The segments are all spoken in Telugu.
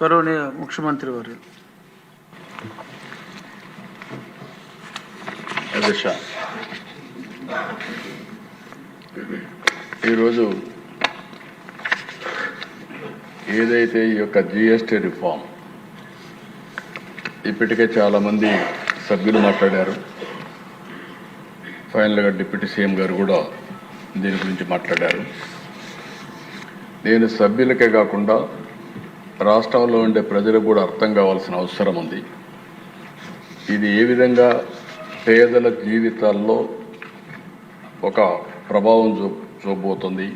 గౌరవనీయ ముఖ్యమంత్రి వారు. అధ్యక్ష, ఈరోజు ఏదైతే ఈ యొక్క జిఎస్టీ రిఫార్మ్ ఇప్పటికే చాలామంది సభ్యులు మాట్లాడారు. ఫైనల్గా డిప్యూటీ సీఎం గారు కూడా దీని గురించి మాట్లాడారు. నేను సభ్యులకే కాకుండా రాష్ట్రంలో ఉండే ప్రజలకు కూడా అర్థం కావాల్సిన అవసరం ఉంది. ఇది ఏ విధంగా పేదల జీవితాల్లో ఒక ప్రభావం చూపబోతుంది,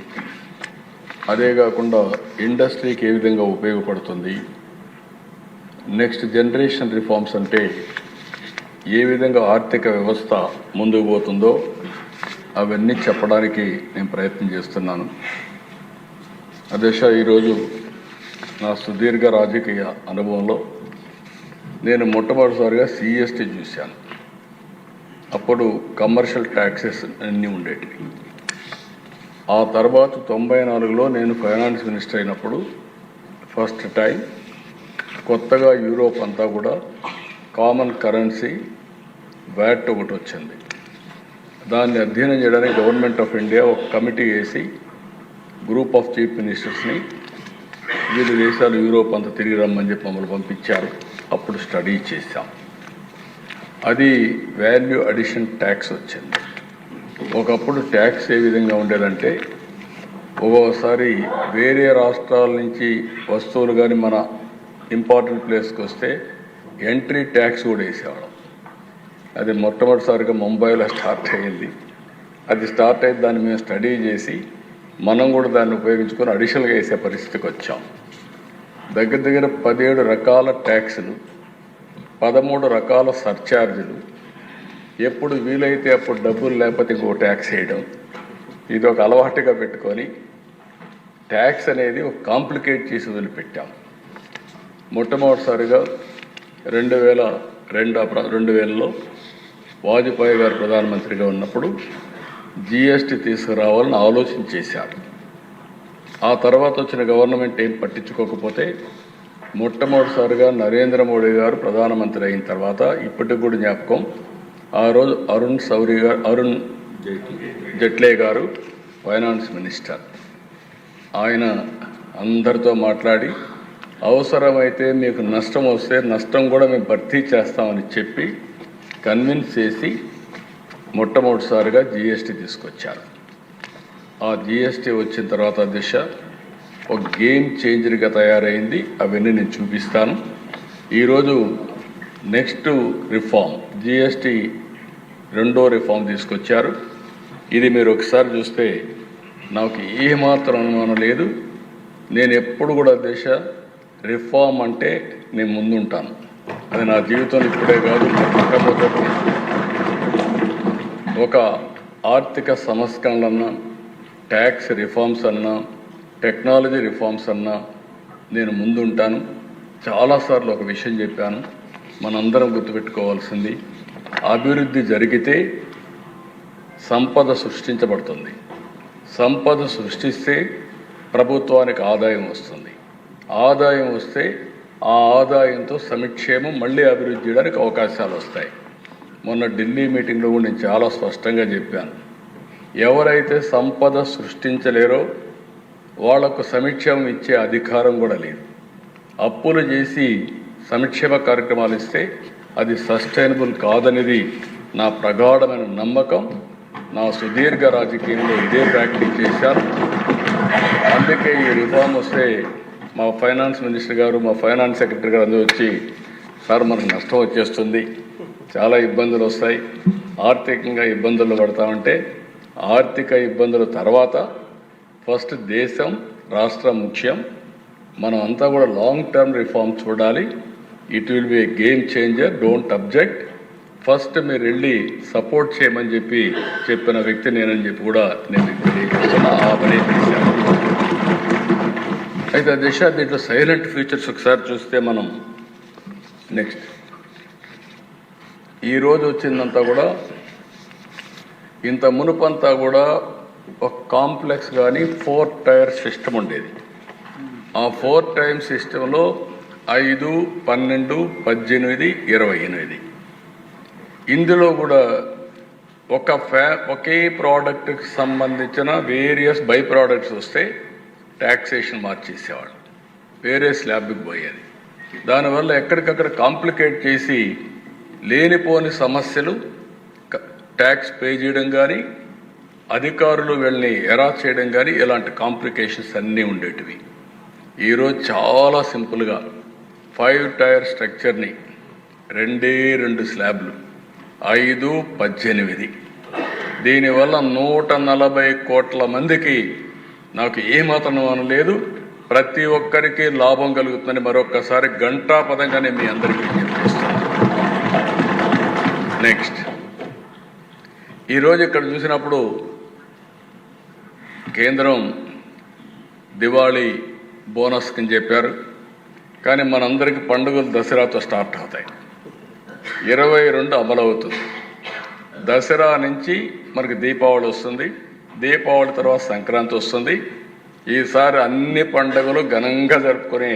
అదే కాకుండా ఇండస్ట్రీకి ఏ విధంగా ఉపయోగపడుతుంది, నెక్స్ట్ జనరేషన్ రిఫార్మ్స్ అంటే ఏ విధంగా ఆర్థిక వ్యవస్థ ముందుకు పోతుందో అవన్నీ చెప్పడానికి నేను ప్రయత్నం చేస్తున్నాను. అధ్యక్ష, ఈరోజు నా సుదీర్ఘ రాజకీయ అనుభవంలో నేను మొట్టమొదటిసారిగా సిఎస్టీ చూశాను. అప్పుడు కమర్షియల్ ట్యాక్సెస్ అన్నీ ఉండేటివి. ఆ తర్వాత 94లో నేను ఫైనాన్స్ మినిస్టర్ అయినప్పుడు ఫస్ట్ టైం కొత్తగా యూరోప్ అంతా కూడా కామన్ కరెన్సీ వ్యాట్ ఒకటి వచ్చింది. దాన్ని అధ్యయనం చేయడానికి గవర్నమెంట్ ఆఫ్ ఇండియా ఒక కమిటీ వేసి గ్రూప్ ఆఫ్ చీఫ్ మినిస్టర్స్ని వివిధ దేశాలు యూరోప్ అంతా తిరిగి రమ్మని చెప్పి మమ్మల్ని పంపించారు. అప్పుడు స్టడీ చేశాం. అది వాల్యూ అడిషన్ ట్యాక్స్ వచ్చింది. ఒకప్పుడు ట్యాక్స్ ఏ విధంగా ఉండేదంటే ఒక్కోసారి వేరే రాష్ట్రాల నుంచి వస్తువులు కానీ మన ఇంపార్టెంట్ ప్లేస్కి వస్తే ఎంట్రీ ట్యాక్స్ కూడా వేసేవాళ్ళం. అది మొట్టమొదటిసారిగా ముంబైలో స్టార్ట్ అయ్యింది. అది స్టార్ట్ అయ్యి దాన్ని మేము స్టడీ చేసి మనం కూడా దాన్ని ఉపయోగించుకొని అడిషనల్గా వేసే పరిస్థితికి వచ్చాం. దగ్గర దగ్గర 17 రకాల ట్యాక్సులు, 13 రకాల సర్ఛార్జీలు, ఎప్పుడు వీలైతే అప్పుడు డబ్బులు లేకపోతే ఇంకో ట్యాక్స్ వేయడం, ఇది ఒక అలవాటుగా పెట్టుకొని ట్యాక్స్ అనేది ఒక కాంప్లికేట్ చేసి వదిలిపెట్టాం. మొట్టమొదటిసారిగా 2000లో వాజ్పేయి గారు ప్రధానమంత్రిగా ఉన్నప్పుడు జిఎస్టీ తీసుకురావాలని ఆలోచన చేశారు. ఆ తర్వాత వచ్చిన గవర్నమెంట్ ఏం పట్టించుకోకపోతే మొట్టమొదటిసారిగా నరేంద్ర మోడీ గారు ప్రధానమంత్రి అయిన తర్వాత ఇప్పటికి కూడా జ్ఞాపకం, ఆ రోజు అరుణ్ జైట్లీ గారు ఫైనాన్స్ మినిస్టర్, ఆయన అందరితో మాట్లాడి అవసరమైతే మీకు నష్టం వస్తే నష్టం కూడా మేము భర్తీ చేస్తామని చెప్పి కన్విన్స్ చేసి మొట్టమొదటిసారిగా జిఎస్టీ తీసుకొచ్చారు. ఆ జిఎస్టీ వచ్చిన తర్వాత దిశ ఒక గేమ్ చేంజర్గా తయారైంది. అవన్నీ నేను చూపిస్తాను. ఈరోజు నెక్స్ట్ రిఫార్మ్ జిఎస్టీ 2వ రిఫార్మ్ తీసుకొచ్చారు. ఇది మీరు ఒకసారి చూస్తే నాకు ఏమాత్రం అనుమానం లేదు. నేను ఎప్పుడు కూడా దిశ రిఫార్మ్ అంటే నేను ముందుంటాను. అది నా జీవితంలో ఇప్పుడే కాదు, మొట్టమొదటి ఒక ఆర్థిక సంస్కరణలన్నా, ట్యాక్స్ రిఫార్మ్స్ అన్నా, టెక్నాలజీ రిఫార్మ్స్ అన్నా నేను ముందుంటాను. చాలాసార్లు ఒక విషయం చెప్పాను, మనందరం గుర్తుపెట్టుకోవాల్సింది, అభివృద్ధి జరిగితే సంపద సృష్టించబడుతుంది. సంపద సృష్టిస్తే ప్రభుత్వానికి ఆదాయం వస్తుంది. ఆదాయం వస్తే ఆ ఆదాయంతో సంక్షేమం మళ్ళీ అభివృద్ధి చేయడానికి అవకాశాలు వస్తాయి. మొన్న ఢిల్లీ మీటింగ్లో కూడా నేను చాలా స్పష్టంగా చెప్పాను, ఎవరైతే సంపద సృష్టించలేరో వాళ్లకు సంక్షేమం ఇచ్చే అధికారం కూడా లేదు. అప్పులు చేసి సంక్షేమ కార్యక్రమాలు ఇస్తే అది సస్టైనబుల్ కాదనేది నా ప్రగాఢమైన నమ్మకం. నా సుదీర్ఘ రాజకీయంలో ఇదే ప్రాక్టీస్ చేశాను. అందుకే ఈ రిఫార్మ్ వస్తే మా ఫైనాన్స్ మినిస్టర్ గారు, మా ఫైనాన్స్ సెక్రటరీ గారు అందరూ వచ్చి, సార్ మనకు నష్టం వచ్చేస్తుంది, చాలా ఇబ్బందులు వస్తాయి, ఆర్థికంగా ఇబ్బందులు పడతామంటే, ఆర్థిక ఇబ్బందుల తర్వాత ఫస్ట్ దేశం రాష్ట్రం ముఖ్యం. మనం అంతా కూడా లాంగ్ టర్మ్ రిఫార్మ్ చూడాలి. It will be A game changer, don't object. First మీరు వెళ్ళి సపోర్ట్ చేయమని చెప్పిన వ్యక్తి నేనని చెప్పి కూడా నేను తెలియజేస్తున్నా. ఆ పని చేశాను. అయితే దిశ దీంట్లో సైలెంట్ ఫ్యూచర్స్ ఒకసారి చూస్తే మనం నెక్స్ట్ ఈరోజు వచ్చిందంతా కూడా, ఇంత మునుపంతా కూడా ఒక కాంప్లెక్స్ కానీ 4 టైర్ సిస్టమ్ ఉండేది. ఆ 4 టైర్ సిస్టంలో 5, 12, 18, 28. ఇందులో కూడా ఒకే ప్రోడక్ట్కి సంబంధించిన వేరియస్ బై ప్రోడక్ట్స్ వస్తే ట్యాక్సేషన్ మార్చేసేవాళ్ళు, వేరే స్లాబ్కి పోయేది. దానివల్ల ఎక్కడికక్కడ కాంప్లికేట్ చేసి లేనిపోని సమస్యలు ట్యాక్స్ పే చేయడం కానీ, అధికారులు వీళ్ళని ఎరాస్ చేయడం కానీ, ఇలాంటి కాంప్లికేషన్స్ అన్నీ ఉండేటివి. ఈరోజు చాలా సింపుల్గా 5 టైర్ స్ట్రక్చర్ని 2 స్లాబ్లు 5, 18. దీనివల్ల 140 కోట్ల మందికి నాకు ఏమాత్రం అనలేదు, ప్రతి ఒక్కరికి లాభం కలుగుతుందని మరొకసారి ఘంటాపదంగానే మీ అందరికీ చెప్పేస్తున్నాను. నెక్స్ట్, ఈరోజు ఇక్కడ చూసినప్పుడు కేంద్రం దివాళీ బోనస్ కింద చెప్పారు, కానీ మనందరికీ పండుగలు దసరాతో స్టార్ట్ అవుతాయి. 22 అమలవుతుంది. దసరా నుంచి మనకి దీపావళి వస్తుంది, దీపావళి తర్వాత సంక్రాంతి వస్తుంది. ఈసారి అన్ని పండుగలు ఘనంగా జరుపుకునే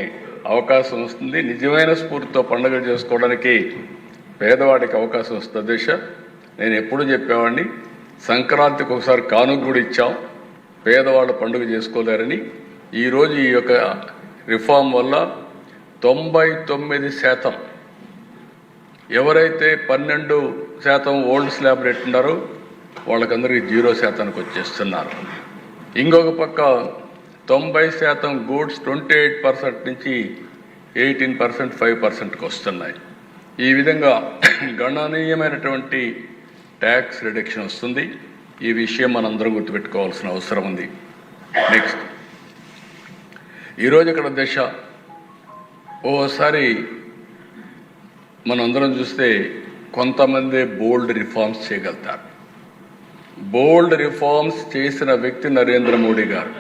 అవకాశం వస్తుంది. నిజమైన స్ఫూర్తితో పండుగలు చేసుకోవడానికి పేదవాడికి అవకాశం వస్తుంది. దిశ నేను ఎప్పుడు చెప్పేవాడిని, సంక్రాంతికి ఒకసారి కానుక కూడా ఇచ్చాం, పేదవాళ్ళు పండుగ చేసుకోలేరని. ఈరోజు ఈ యొక్క రిఫార్మ్ వల్ల 99% ఎవరైతే 12% ఓల్డ్ స్లాబ్ రేట్ ఉన్నారో వాళ్ళకందరికీ 0%కి వచ్చేస్తున్నారు. ఇంకొక పక్క 90% గూడ్స్ 28% నుంచి 18%, 5%కి వస్తున్నాయి. ఈ విధంగా గణనీయమైనటువంటి ట్యాక్స్ రిడక్షన్ వస్తుంది. ఈ విషయం మనందరం గుర్తుపెట్టుకోవాల్సిన అవసరం ఉంది. నెక్స్ట్, ఈరోజు ఇక్కడ దశ ఓసారి మనందరం చూస్తే కొంతమంది బోల్డ్ రిఫార్మ్స్ చేయగలుగుతారు. బోల్డ్ రిఫార్మ్స్ చేసిన వ్యక్తి నరేంద్ర మోడీ గారు.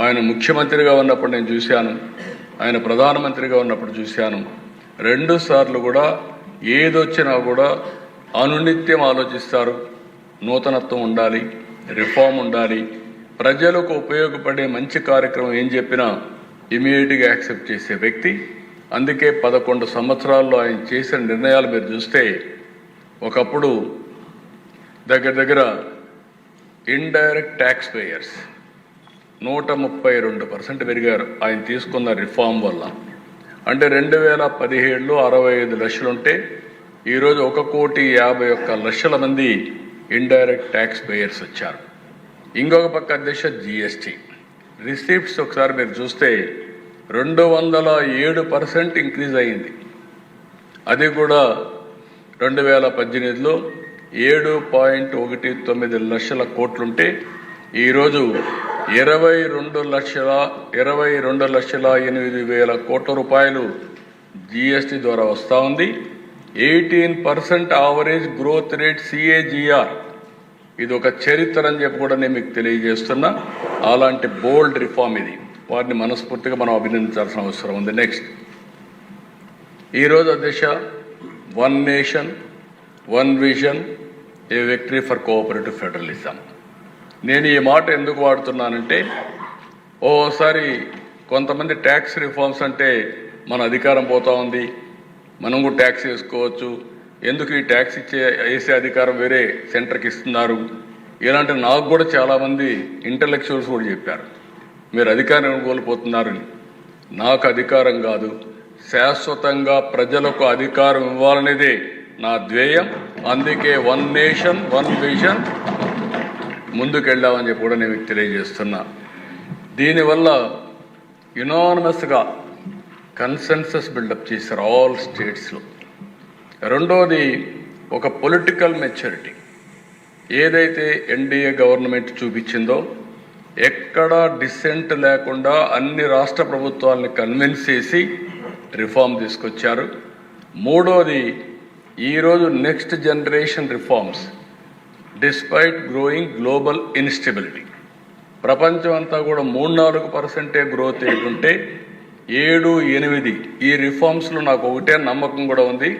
ఆయన ముఖ్యమంత్రిగా ఉన్నప్పుడు నేను చూశాను, ఆయన ప్రధానమంత్రిగా ఉన్నప్పుడు చూశాను. 2 సార్లు కూడా ఏదొచ్చినా కూడా అనునిత్యం ఆలోచిస్తారు. నూతనత్వం ఉండాలి, రిఫార్మ్ ఉండాలి, ప్రజలకు ఉపయోగపడే మంచి కార్యక్రమం ఏం చెప్పినా ఇమీడియట్గా యాక్సెప్ట్ చేసే వ్యక్తి. అందుకే 11 సంవత్సరాల్లో ఆయన చేసిన నిర్ణయాలు మీరు చూస్తే, ఒకప్పుడు దగ్గర ఇండైరెక్ట్ ట్యాక్స్ పేయర్స్ 132% పెరిగారు ఆయన తీసుకున్న రిఫార్మ్ వల్ల. అంటే 2017లో 65 లక్షలుంటే ఈరోజు 1,51,00,000 మంది ఇండైరెక్ట్ ట్యాక్స్ పేయర్స్ వచ్చారు. ఇంకొక పక్క అధ్యక్ష జిఎస్టీ రిసీప్ట్స్ ఒకసారి మీరు చూస్తే 207% ఇంక్రీజ్ అయ్యింది. అది కూడా 2018లో 7.19 లక్షల కోట్లుంటే ఈరోజు 22,08,000 కోట్ల రూపాయలు జిఎస్టీ ద్వారా వస్తూ ఉంది. 18% యావరేజ్ గ్రోత్ రేట్ CAGR. ఇది ఒక చరిత్ర అని చెప్పి కూడా నేను మీకు తెలియజేస్తున్నా. అలాంటి బోల్డ్ రిఫార్మ్ ఇది. వారిని మనస్ఫూర్తిగా మనం అభినందించాల్సిన అవసరం ఉంది. నెక్స్ట్, ఈరోజు అధ్యక్ష 1 nation 1 vision A victory for cooperative federalism. నేను ఈ మాట ఎందుకు వాడుతున్నానంటే, ఓసారి కొంతమంది ట్యాక్స్ రిఫార్మ్స్ అంటే మన అధికారం పోతా ఉంది, మనం కూడా ట్యాక్స్ వేసుకోవచ్చు, ఎందుకు ఈ ట్యాక్స్ వేసే అధికారం వేరే సెంటర్కి ఇస్తున్నారు, ఇలాంటి నాకు కూడా చాలామంది ఇంటలెక్చువల్స్ కూడా చెప్పారు, మీరు అధికారం కోల్పోతున్నారని. నాకు అధికారం కాదు, శాశ్వతంగా ప్రజలకు అధికారం ఇవ్వాలనేదే నా ధ్యేయం. అందుకే 1 నేషన్ 1 విజన్ ముందుకెళ్ళామని చెప్పి కూడా నేను తెలియజేస్తున్నా. దీనివల్ల యునానిమస్గా కన్సెన్సస్ బిల్డప్ చేశారు ఆల్ స్టేట్స్లో. రెండోది ఒక పొలిటికల్ మెచ్యూరిటీ ఏదైతే ఎన్డీఏ గవర్నమెంట్ చూపించిందో, ఎక్కడా డిసెంట్ లేకుండా అన్ని రాష్ట్ర ప్రభుత్వాలని కన్విన్స్ చేసి రిఫార్మ్ తీసుకొచ్చారు. మూడోది ఈరోజు next generation reforms despite growing global instability, ప్రపంచం అంతా కూడా 3-4% గ్రోత్ ఉంటే 7-8 ఈ రిఫార్మ్స్లో నాకు ఒకటే నమ్మకం కూడా ఉంది.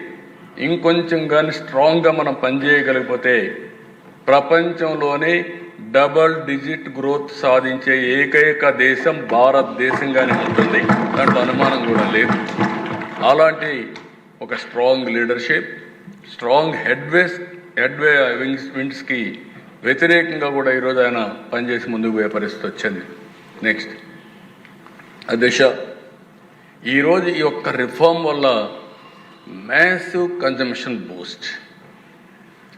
ఇంకొంచెం కానీ స్ట్రాంగ్గా మనం పనిచేయగలిగిపోతే ప్రపంచంలోనే డబల్ డిజిట్ గ్రోత్ సాధించే ఏకైక దేశం భారతదేశంగానే ఉంటుంది. దాంట్లో అనుమానం కూడా లేదు. అలాంటి ఒక స్ట్రాంగ్ లీడర్షిప్, స్ట్రాంగ్ హెడ్వే విండ్స్కి వ్యతిరేకంగా కూడా ఈరోజు ఆయన పనిచేసి ముందుకు పోయే పరిస్థితి వచ్చింది. నెక్స్ట్ అధ్యక్ష, ఈరోజు ఈ యొక్క రిఫార్మ్ వల్ల మ్యాసివ్ కన్జంప్షన్ బూస్ట్,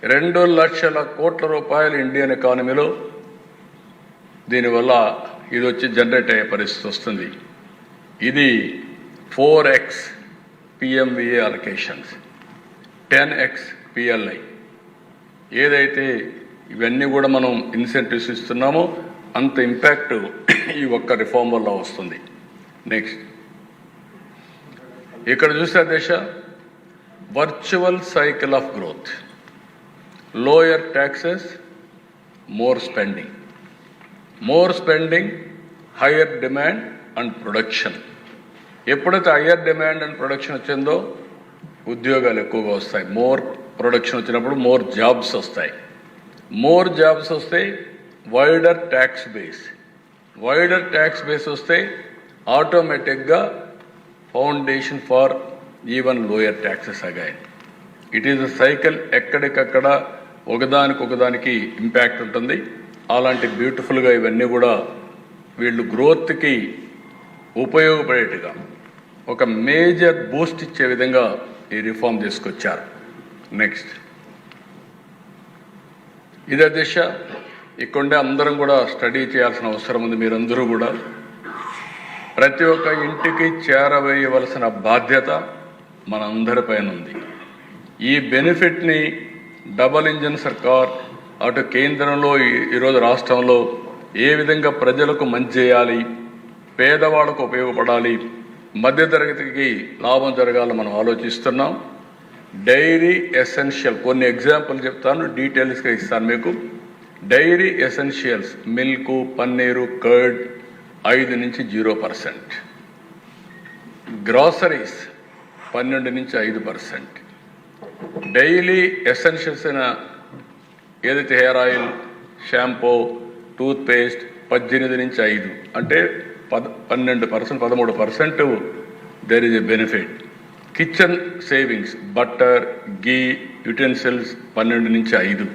2 లక్షల కోట్ల రూపాయలు ఇండియన్ ఎకానమీలో దీనివల్ల ఇది వచ్చి జనరేట్ అయ్యే పరిస్థితి వస్తుంది. ఇది 4x PMVA allocations, 10x PLI, ఏదైతే ఇవన్నీ కూడా మనం ఇన్సెంటివ్స్ ఇస్తున్నామో అంత ఇంపాక్ట్ ఈ ఒక్క రిఫార్మ్ వల్ల వస్తుంది. నెక్స్ట్ ఇక్కడ చూస్తే దేశ virtual cycle of growth, lower taxes, more spending, higher demand and production. ఎప్పుడైతే హయ్యర్ డిమాండ్ అండ్ ప్రొడక్షన్ వచ్చిందో ఉద్యోగాలు ఎక్కువగా వస్తాయి. మోర్ ప్రొడక్షన్ వచ్చినప్పుడు మోర్ జాబ్స్ వస్తాయి. మోర్ జాబ్స్ వస్తే వైడర్ ట్యాక్స్ బేస్ వస్తే ఆటోమేటిక్గా foundation for even lower taxes again. It is a cycle, ఎక్కడికక్కడ ఒకదానికి ఇంపాక్ట్ ఉంటుంది. అలాంటి బ్యూటిఫుల్గా ఇవన్నీ కూడా వీళ్ళు గ్రోత్కి ఉపయోగపడేట్టుగా ఒక మేజర్ బూస్ట్ ఇచ్చే విధంగా ఈ రిఫార్మ్ తీసుకొచ్చారు. నెక్స్ట్ ఇదే దిశ, ఇక్కడే అందరం కూడా స్టడీ చేయాల్సిన అవసరం ఉంది. మీరందరూ కూడా ప్రతి ఒక్క ఇంటికి చేరవేయవలసిన బాధ్యత మనందరిపైన ఉంది. ఈ బెనిఫిట్ని డబల్ ఇంజన్ సర్కార్ అటు కేంద్రంలో ఈరోజు రాష్ట్రంలో ఏ విధంగా ప్రజలకు మంచి చేయాలి, పేదవాళ్ళకు ఉపయోగపడాలి, మధ్యతరగతికి లాభం జరగాలని మనం ఆలోచిస్తున్నాం. డైరీ ఎసెన్షియల్ కొన్ని ఎగ్జాంపుల్ చెప్తాను, డీటెయిల్స్గా ఇస్తాను మీకు. Dairy essentials milk, paneer, curd 5 నుంచి 0%, గ్రాసరీస్ 12 నుంచి 5%, డైలీ ఎసెన్షియల్స్ అయిన ఏదైతే హెయిర్ ఆయిల్, షాంపూ, టూత్పేస్ట్ 18 నుంచి 5, అంటే 12%, 13% there is a benefit. Kitchen savings, butter, ghee, utensils 12 నుంచి 5.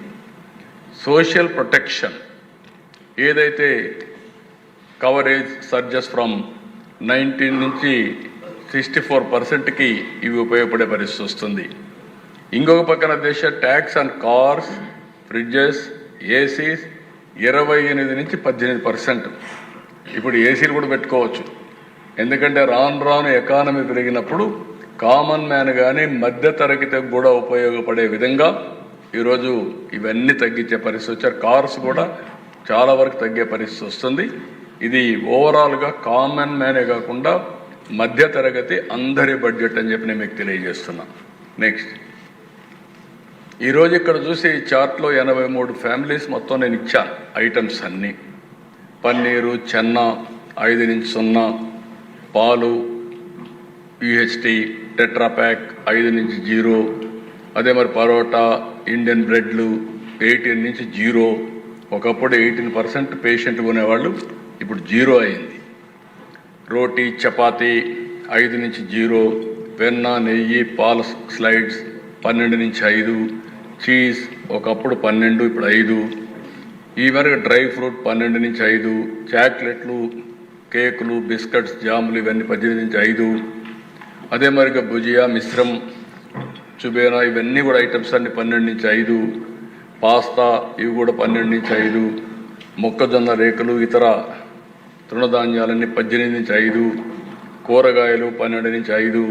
సోషల్ ప్రొటెక్షన్ ఏదైతే కవరేజ్ సర్జెస్ ఫ్రమ్ 19 నుంచి 64%కి ఇవి ఉపయోగపడే పరిస్థితి వస్తుంది. ఇంకొక పక్కన దేశ tax on cars, fridges, ACs 28 నుంచి 18%. ఇప్పుడు ఏసీలు కూడా పెట్టుకోవచ్చు, ఎందుకంటే రాను ఎకానమీ పెరిగినప్పుడు కామన్ మ్యాన్ కానీ మధ్యతరగతికి కూడా ఉపయోగపడే విధంగా ఈరోజు ఇవన్నీ తగ్గించే పరిస్థితి వచ్చారు. కార్స్ కూడా చాలా వరకు తగ్గే పరిస్థితి వస్తుంది. ఇది ఓవరాల్గా కామన్ మ్యానే కాకుండా మధ్యతరగతి అందరి బడ్జెట్ అని చెప్పి నేను మీకు తెలియజేస్తున్నాను. నెక్స్ట్ ఈరోజు ఇక్కడ చూసి ఈ చార్ట్లో 83 ఫ్యామిలీస్ మొత్తం నేను ఇచ్చాను ఐటమ్స్ అన్నీ. పన్నీరు, చెన్న 5 నుంచి 0, పాలు, UHT, టెట్రాప్యాక్ 5 నుంచి 0, అదే మరి పరోటా, ఇండియన్ బ్రెడ్లు 18 నుంచి 0. ఒకప్పుడు 18% పేషెంట్ కొనేవాళ్ళు, ఇప్పుడు 0 అయింది. రోటీ, చపాతీ 5 నుంచి 0, వెన్న, నెయ్యి, పాల స్లైడ్స్ 12 నుంచి 5, చీజ్ ఒకప్పుడు 12, ఇప్పుడు 5. ఈ వరకు డ్రై ఫ్రూట్ 12 నుంచి 5, చాక్లెట్లు, కేకులు, బిస్కెట్స్, జాములు ఇవన్నీ 18 నుంచి 5. అదే మరిగా భుజియా, మిశ్రం, చుబేనా ఇవన్నీ కూడా ఐటమ్స్ అన్ని 12 నుంచి 5. పాస్తా ఇవి కూడా 12 నుంచి 5. మొక్కజొన్న రేకులు, ఇతర తృణధాన్యాలన్నీ 18 నుంచి 5. కూరగాయలు 12 నుంచి 5.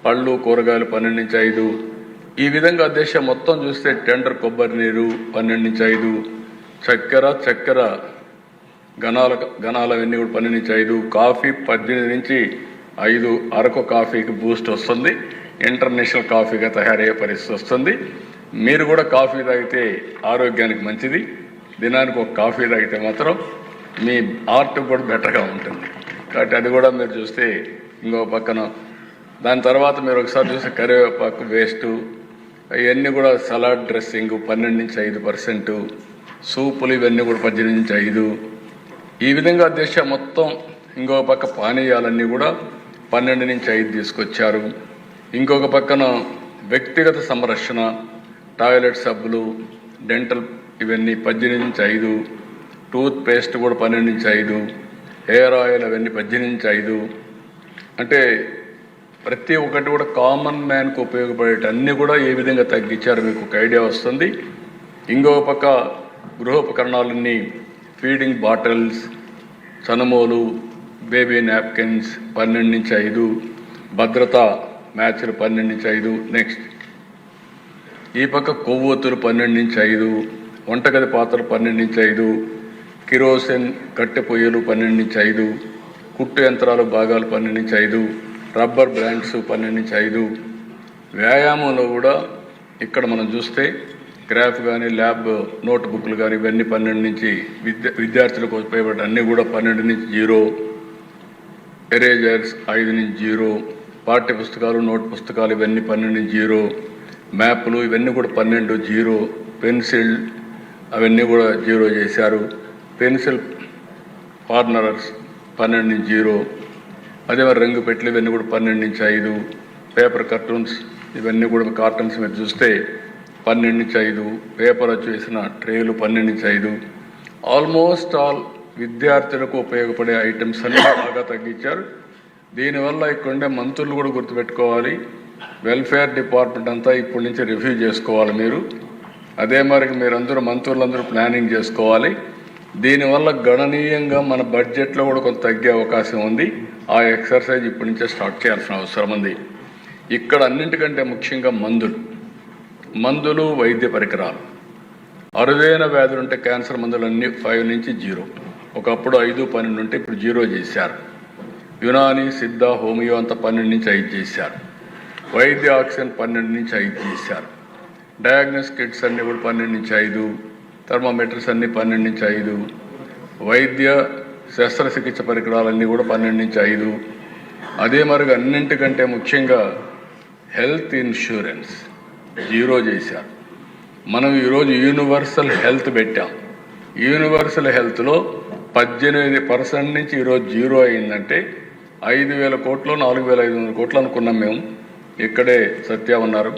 పళ్ళు, కూరగాయలు 12 నుంచి 5. ఈ విధంగా దేశం మొత్తం చూస్తే టెండర్ కొబ్బరి నీరు 12 నుంచి 5. చక్కెర గణాలవన్నీ కూడా 12 నుంచి 5. కాఫీ 18 నుంచి 5. అరకు కాఫీకి బూస్ట్ వస్తుంది, ఇంటర్నేషనల్ కాఫీగా తయారయ్యే పరిస్థితి వస్తుంది. మీరు కూడా కాఫీ తాగితే ఆరోగ్యానికి మంచిది. దినానికి ఒక కాఫీ తాగితే మాత్రం మీ ఆర్ట్ కూడా బెటర్గా ఉంటుంది. కాబట్టి అది కూడా మీరు చూస్తే ఇంకో పక్కన దాని తర్వాత మీరు ఒకసారి చూస్తే కరివేపాకు వేస్ట్ ఇవన్నీ కూడా సలాడ్ డ్రెస్సింగ్ 12 నుంచి 5%, సూపులు ఇవన్నీ కూడా 18 నుంచి 5. ఈ విధంగా దేశం మొత్తం ఇంకో పక్క పానీయాలన్నీ కూడా 12 నుంచి 5 తీసుకొచ్చారు. ఇంకొక పక్కన వ్యక్తిగత సంరక్షణ, టాయిలెట్ సబ్బులు, డెంటల్ ఇవన్నీ 18 నుంచి 5, టూత్ పేస్ట్ కూడా 12 నుంచి 5, హెయిర్ ఆయిల్ అవన్నీ 18 నుంచి 5. అంటే ప్రతి ఒక్కటి కూడా కామన్ మ్యాన్కు ఉపయోగపడేటి అన్నీ కూడా ఏ విధంగా తగ్గించారు మీకు ఒక ఐడియా వస్తుంది. ఇంకో పక్క గృహోపకరణాలన్నీ ఫీడింగ్ బాటిల్స్, చనుమోలు, బేబీ నాప్కిన్స్ 12 నుంచి 5, భద్రతా మ్యాచ్లు 12 నుంచి 5. నెక్స్ట్ ఈ పక్క కొవ్వొత్తులు 12 నుంచి 5, వంటగది పాత్రలు 12 నుంచి 5, కిరోసిన్ కట్టె పొయ్యలు 12 నుంచి 5, కుట్టు యంత్రాలు భాగాలు 12 నుంచి 5, రబ్బర్ బ్రాండ్స్ 12 నుంచి 5. వ్యాయామంలో కూడా ఇక్కడ మనం చూస్తే గ్రాఫ్ కానీ, ల్యాబ్ నోట్ బుక్లు కానీ ఇవన్నీ 12 నుంచి విద్యార్థులకు ఉపయోగపడే అన్నీ కూడా 12 నుంచి 0, ఎరేజర్స్ 5 నుంచి 0, పాఠ్య పుస్తకాలు, నోట్ పుస్తకాలు ఇవన్నీ 12 నుంచి 0, మ్యాప్లు ఇవన్నీ కూడా 12 0, పెన్సిల్ అవన్నీ కూడా 0 చేశారు, పెన్సిల్ పార్ట్నర్స్ 12 నుంచి 0, అదే మరి రంగు పెట్లు ఇవన్నీ కూడా 12 నుంచి 5, పేపర్ కార్టూన్స్ ఇవన్నీ కూడా కార్టూన్స్ మీరు చూస్తే 12 నుంచి 5, పేపర్ వచ్చి వేసిన ట్రేలు 12 నుంచి 5. ఆల్మోస్ట్ ఆల్ విద్యార్థులకు ఉపయోగపడే ఐటమ్స్ అన్నీ బాగా తగ్గించారు. దీనివల్ల ఇక్కడ ఉండే మంత్రులు కూడా గుర్తుపెట్టుకోవాలి, వెల్ఫేర్ డిపార్ట్మెంట్ అంతా ఇప్పటి నుంచి రివ్యూ చేసుకోవాలి మీరు. అదే మరి మీరందరూ మంత్రులందరూ ప్లానింగ్ చేసుకోవాలి. దీనివల్ల గణనీయంగా మన బడ్జెట్లో కూడా కొంత తగ్గే అవకాశం ఉంది. ఆ ఎక్సర్సైజ్ ఇప్పటి నుంచే స్టార్ట్ చేయాల్సిన అవసరం ఉంది. ఇక్కడ అన్నింటికంటే ముఖ్యంగా మందులు, వైద్య పరికరాలు. అరుదైన వ్యాధులు ఉంటే క్యాన్సర్ మందులన్నీ 5 నుంచి 0, ఒకప్పుడు 5, 12 ఉంటే ఇప్పుడు 0 చేశారు. యునాని, సిద్ధ, హోమియో అంతా 12 నుంచి 5 చేశారు. వైద్య ఆక్సిజన్ 12 నుంచి 5 చేశారు. డయాగ్నోస్ కిట్స్ అన్నీ కూడా 12 నుంచి 5, థర్మోమీటర్స్ అన్నీ 12 నుంచి 5, వైద్య శస్త్రచికిత్స పరికరాలన్నీ కూడా 12 నుంచి 5. అదే మరి అన్నింటికంటే ముఖ్యంగా హెల్త్ ఇన్సూరెన్స్ 0 చేశారు. మనం ఈరోజు యూనివర్సల్ హెల్త్ పెట్టాం. యూనివర్సల్ హెల్త్లో 18% నుంచి ఈరోజు 0 అయిందంటే 5,000 కోట్లు 4,500 కోట్లు అనుకున్నాం మేము. ఇక్కడే సత్య ఉన్నారు.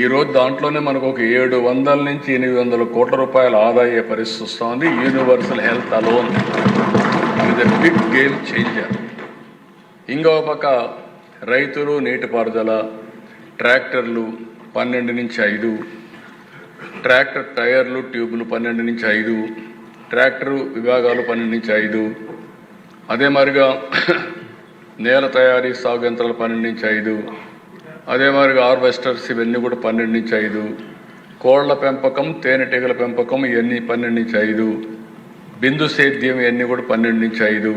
ఈరోజు దాంట్లోనే మనకు ఒక 700 నుంచి 800 కోట్ల రూపాయల ఆదాయ పరిస్థితి వస్తుంది. Universal health alone it is a big game changer. ఇంకో పక్క రైతులు, నీటిపారుదల, ట్రాక్టర్లు 12 నుంచి 5, ట్రాక్టర్ టైర్లు, ట్యూబులు 12 నుంచి 5, ట్రాక్టరు విభాగాలు 12 నుంచి 5. అదే మరిగా నేల తయారీ, సాగు యంత్రాలు 12 నుంచి 5. అదే మరిగా హార్వెస్టర్స్ ఇవన్నీ కూడా 12 నుంచి 5. కోళ్ల పెంపకం, తేనెటీగల పెంపకం ఇవన్నీ 12 నుంచి 5. బిందు సేద్యం ఇవన్నీ కూడా 12 నుంచి 5.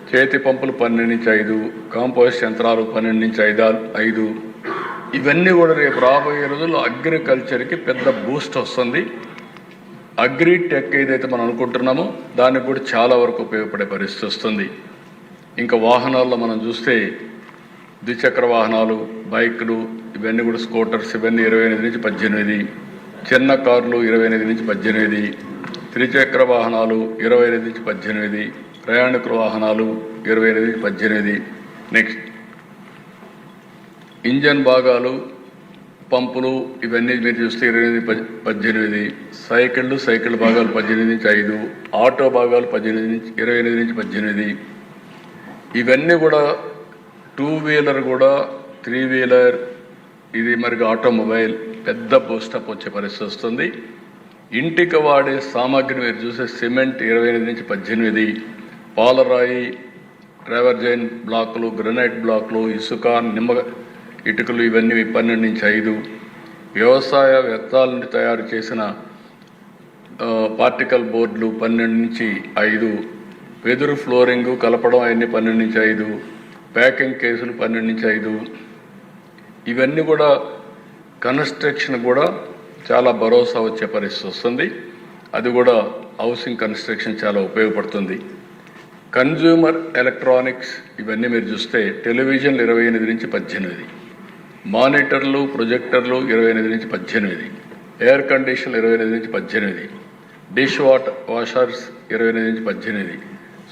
చేతి పంపులు 12 నుంచి 5. కాంపోస్ట్ యంత్రాలు 12 నుంచి 5. ఇవన్నీ కూడా రేపు రాబోయే రోజుల్లో అగ్రికల్చర్కి పెద్ద బూస్ట్ వస్తుంది. అగ్రి టెక్ ఏదైతే మనం అనుకుంటున్నామో దానికి కూడా చాలా వరకు ఉపయోగపడే పరిస్థితి వస్తుంది. ఇంకా వాహనాల్లో మనం చూస్తే ద్విచక్ర వాహనాలు, బైకులు ఇవన్నీ కూడా స్కూటర్స్ ఇవన్నీ 28 నుంచి 18, చిన్న కార్లు 28 నుంచి 18, త్రిచక్ర వాహనాలు 28 నుంచి 18, ప్రయాణికుల వాహనాలు 28 నుంచి 18. నెక్స్ట్ ఇంజన్ భాగాలు, పంపులు ఇవన్నీ మీరు చూస్తే 28 18, సైకిల్ భాగాలు 18 నుంచి 5, ఆటో భాగాలు 28 నుంచి 18. ఇవన్నీ కూడా 2 వీలర్ కూడా 3 వీలర్ ఇది మరి ఆటోమొబైల్ పెద్ద బూస్టప్ వచ్చే పరిస్థితి వస్తుంది. ఇంటికి వాడే సామాగ్రి మీరు చూసే సిమెంట్ 28 నుంచి 18, పాలరాయి, ట్రావర్జైన్ బ్లాకులు, గ్రనైట్ బ్లాకులు, ఇసుక, నిమ్మ ఇటుకలు ఇవన్నీ 12 నుంచి 5. వ్యవసాయ వ్యర్థాల నుండి తయారు చేసిన పార్టికల్ బోర్డులు 12 నుంచి 5. వెదురు ఫ్లోరింగు కలపడం అవన్నీ 12 నుంచి 5. ప్యాకింగ్ కేసులు 12 నుంచి 5. ఇవన్నీ కూడా కన్స్ట్రక్షన్ కూడా చాలా భరోసా వచ్చే పరిస్థితి వస్తుంది. అది కూడా హౌసింగ్ కన్స్ట్రక్షన్ చాలా ఉపయోగపడుతుంది. కన్జ్యూమర్ ఎలక్ట్రానిక్స్ ఇవన్నీ మీరు చూస్తే టెలివిజన్లు 28 నుంచి 18, మానిటర్లు, ప్రొజెక్టర్లు 28 నుంచి 18, ఎయిర్ కండిషన్లు 28 నుంచి 18, డిష్ వాషర్స్ 28 నుంచి 18,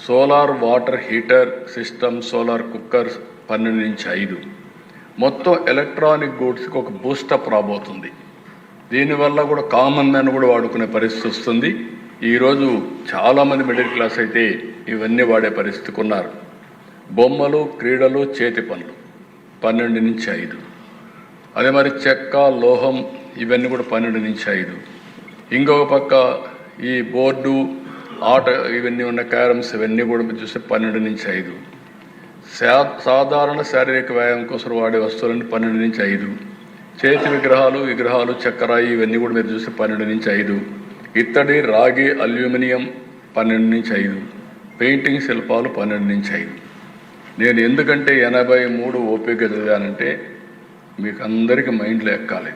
solar water heater system, solar cookers 12 నుంచి 5, మొత్తం ఎలక్ట్రానిక్ గూడ్స్కి ఒక బూస్టప్ రాబోతుంది. దీనివల్ల కూడా కామన్ మ్యాన్ కూడా వాడుకునే పరిస్థితి వస్తుంది. ఈరోజు చాలామంది మిడిల్ క్లాస్ అయితే ఇవన్నీ వాడే పరిస్థితికి ఉన్నారు. బొమ్మలు, క్రీడలు, చేతి పనులు 12 నుంచి 5. అదే మరి చెక్క, లోహం ఇవన్నీ కూడా 12 నుంచి 5. ఇంకొక పక్క ఈ బోర్డు, ఆట ఇవన్నీ ఉన్న క్యారమ్స్ ఇవన్నీ కూడా మీరు చూస్తే 12 నుంచి 5. సాధారణ శారీరక వ్యాయామం కోసం వాడే వస్తువులన్నీ 12 నుంచి 5. చేతి విగ్రహాలు, చక్కెరాయి ఇవన్నీ కూడా మీరు చూస్తే 12 నుంచి 5. ఇత్తడి, రాగి, అల్యూమినియం 12 నుంచి 5. పెయింటింగ్ శిల్పాలు 12 నుంచి 5. నేను ఎందుకంటే 83 ఓపిక చదివానంటే మీకు అందరికీ మైండ్లో ఎక్కాలి.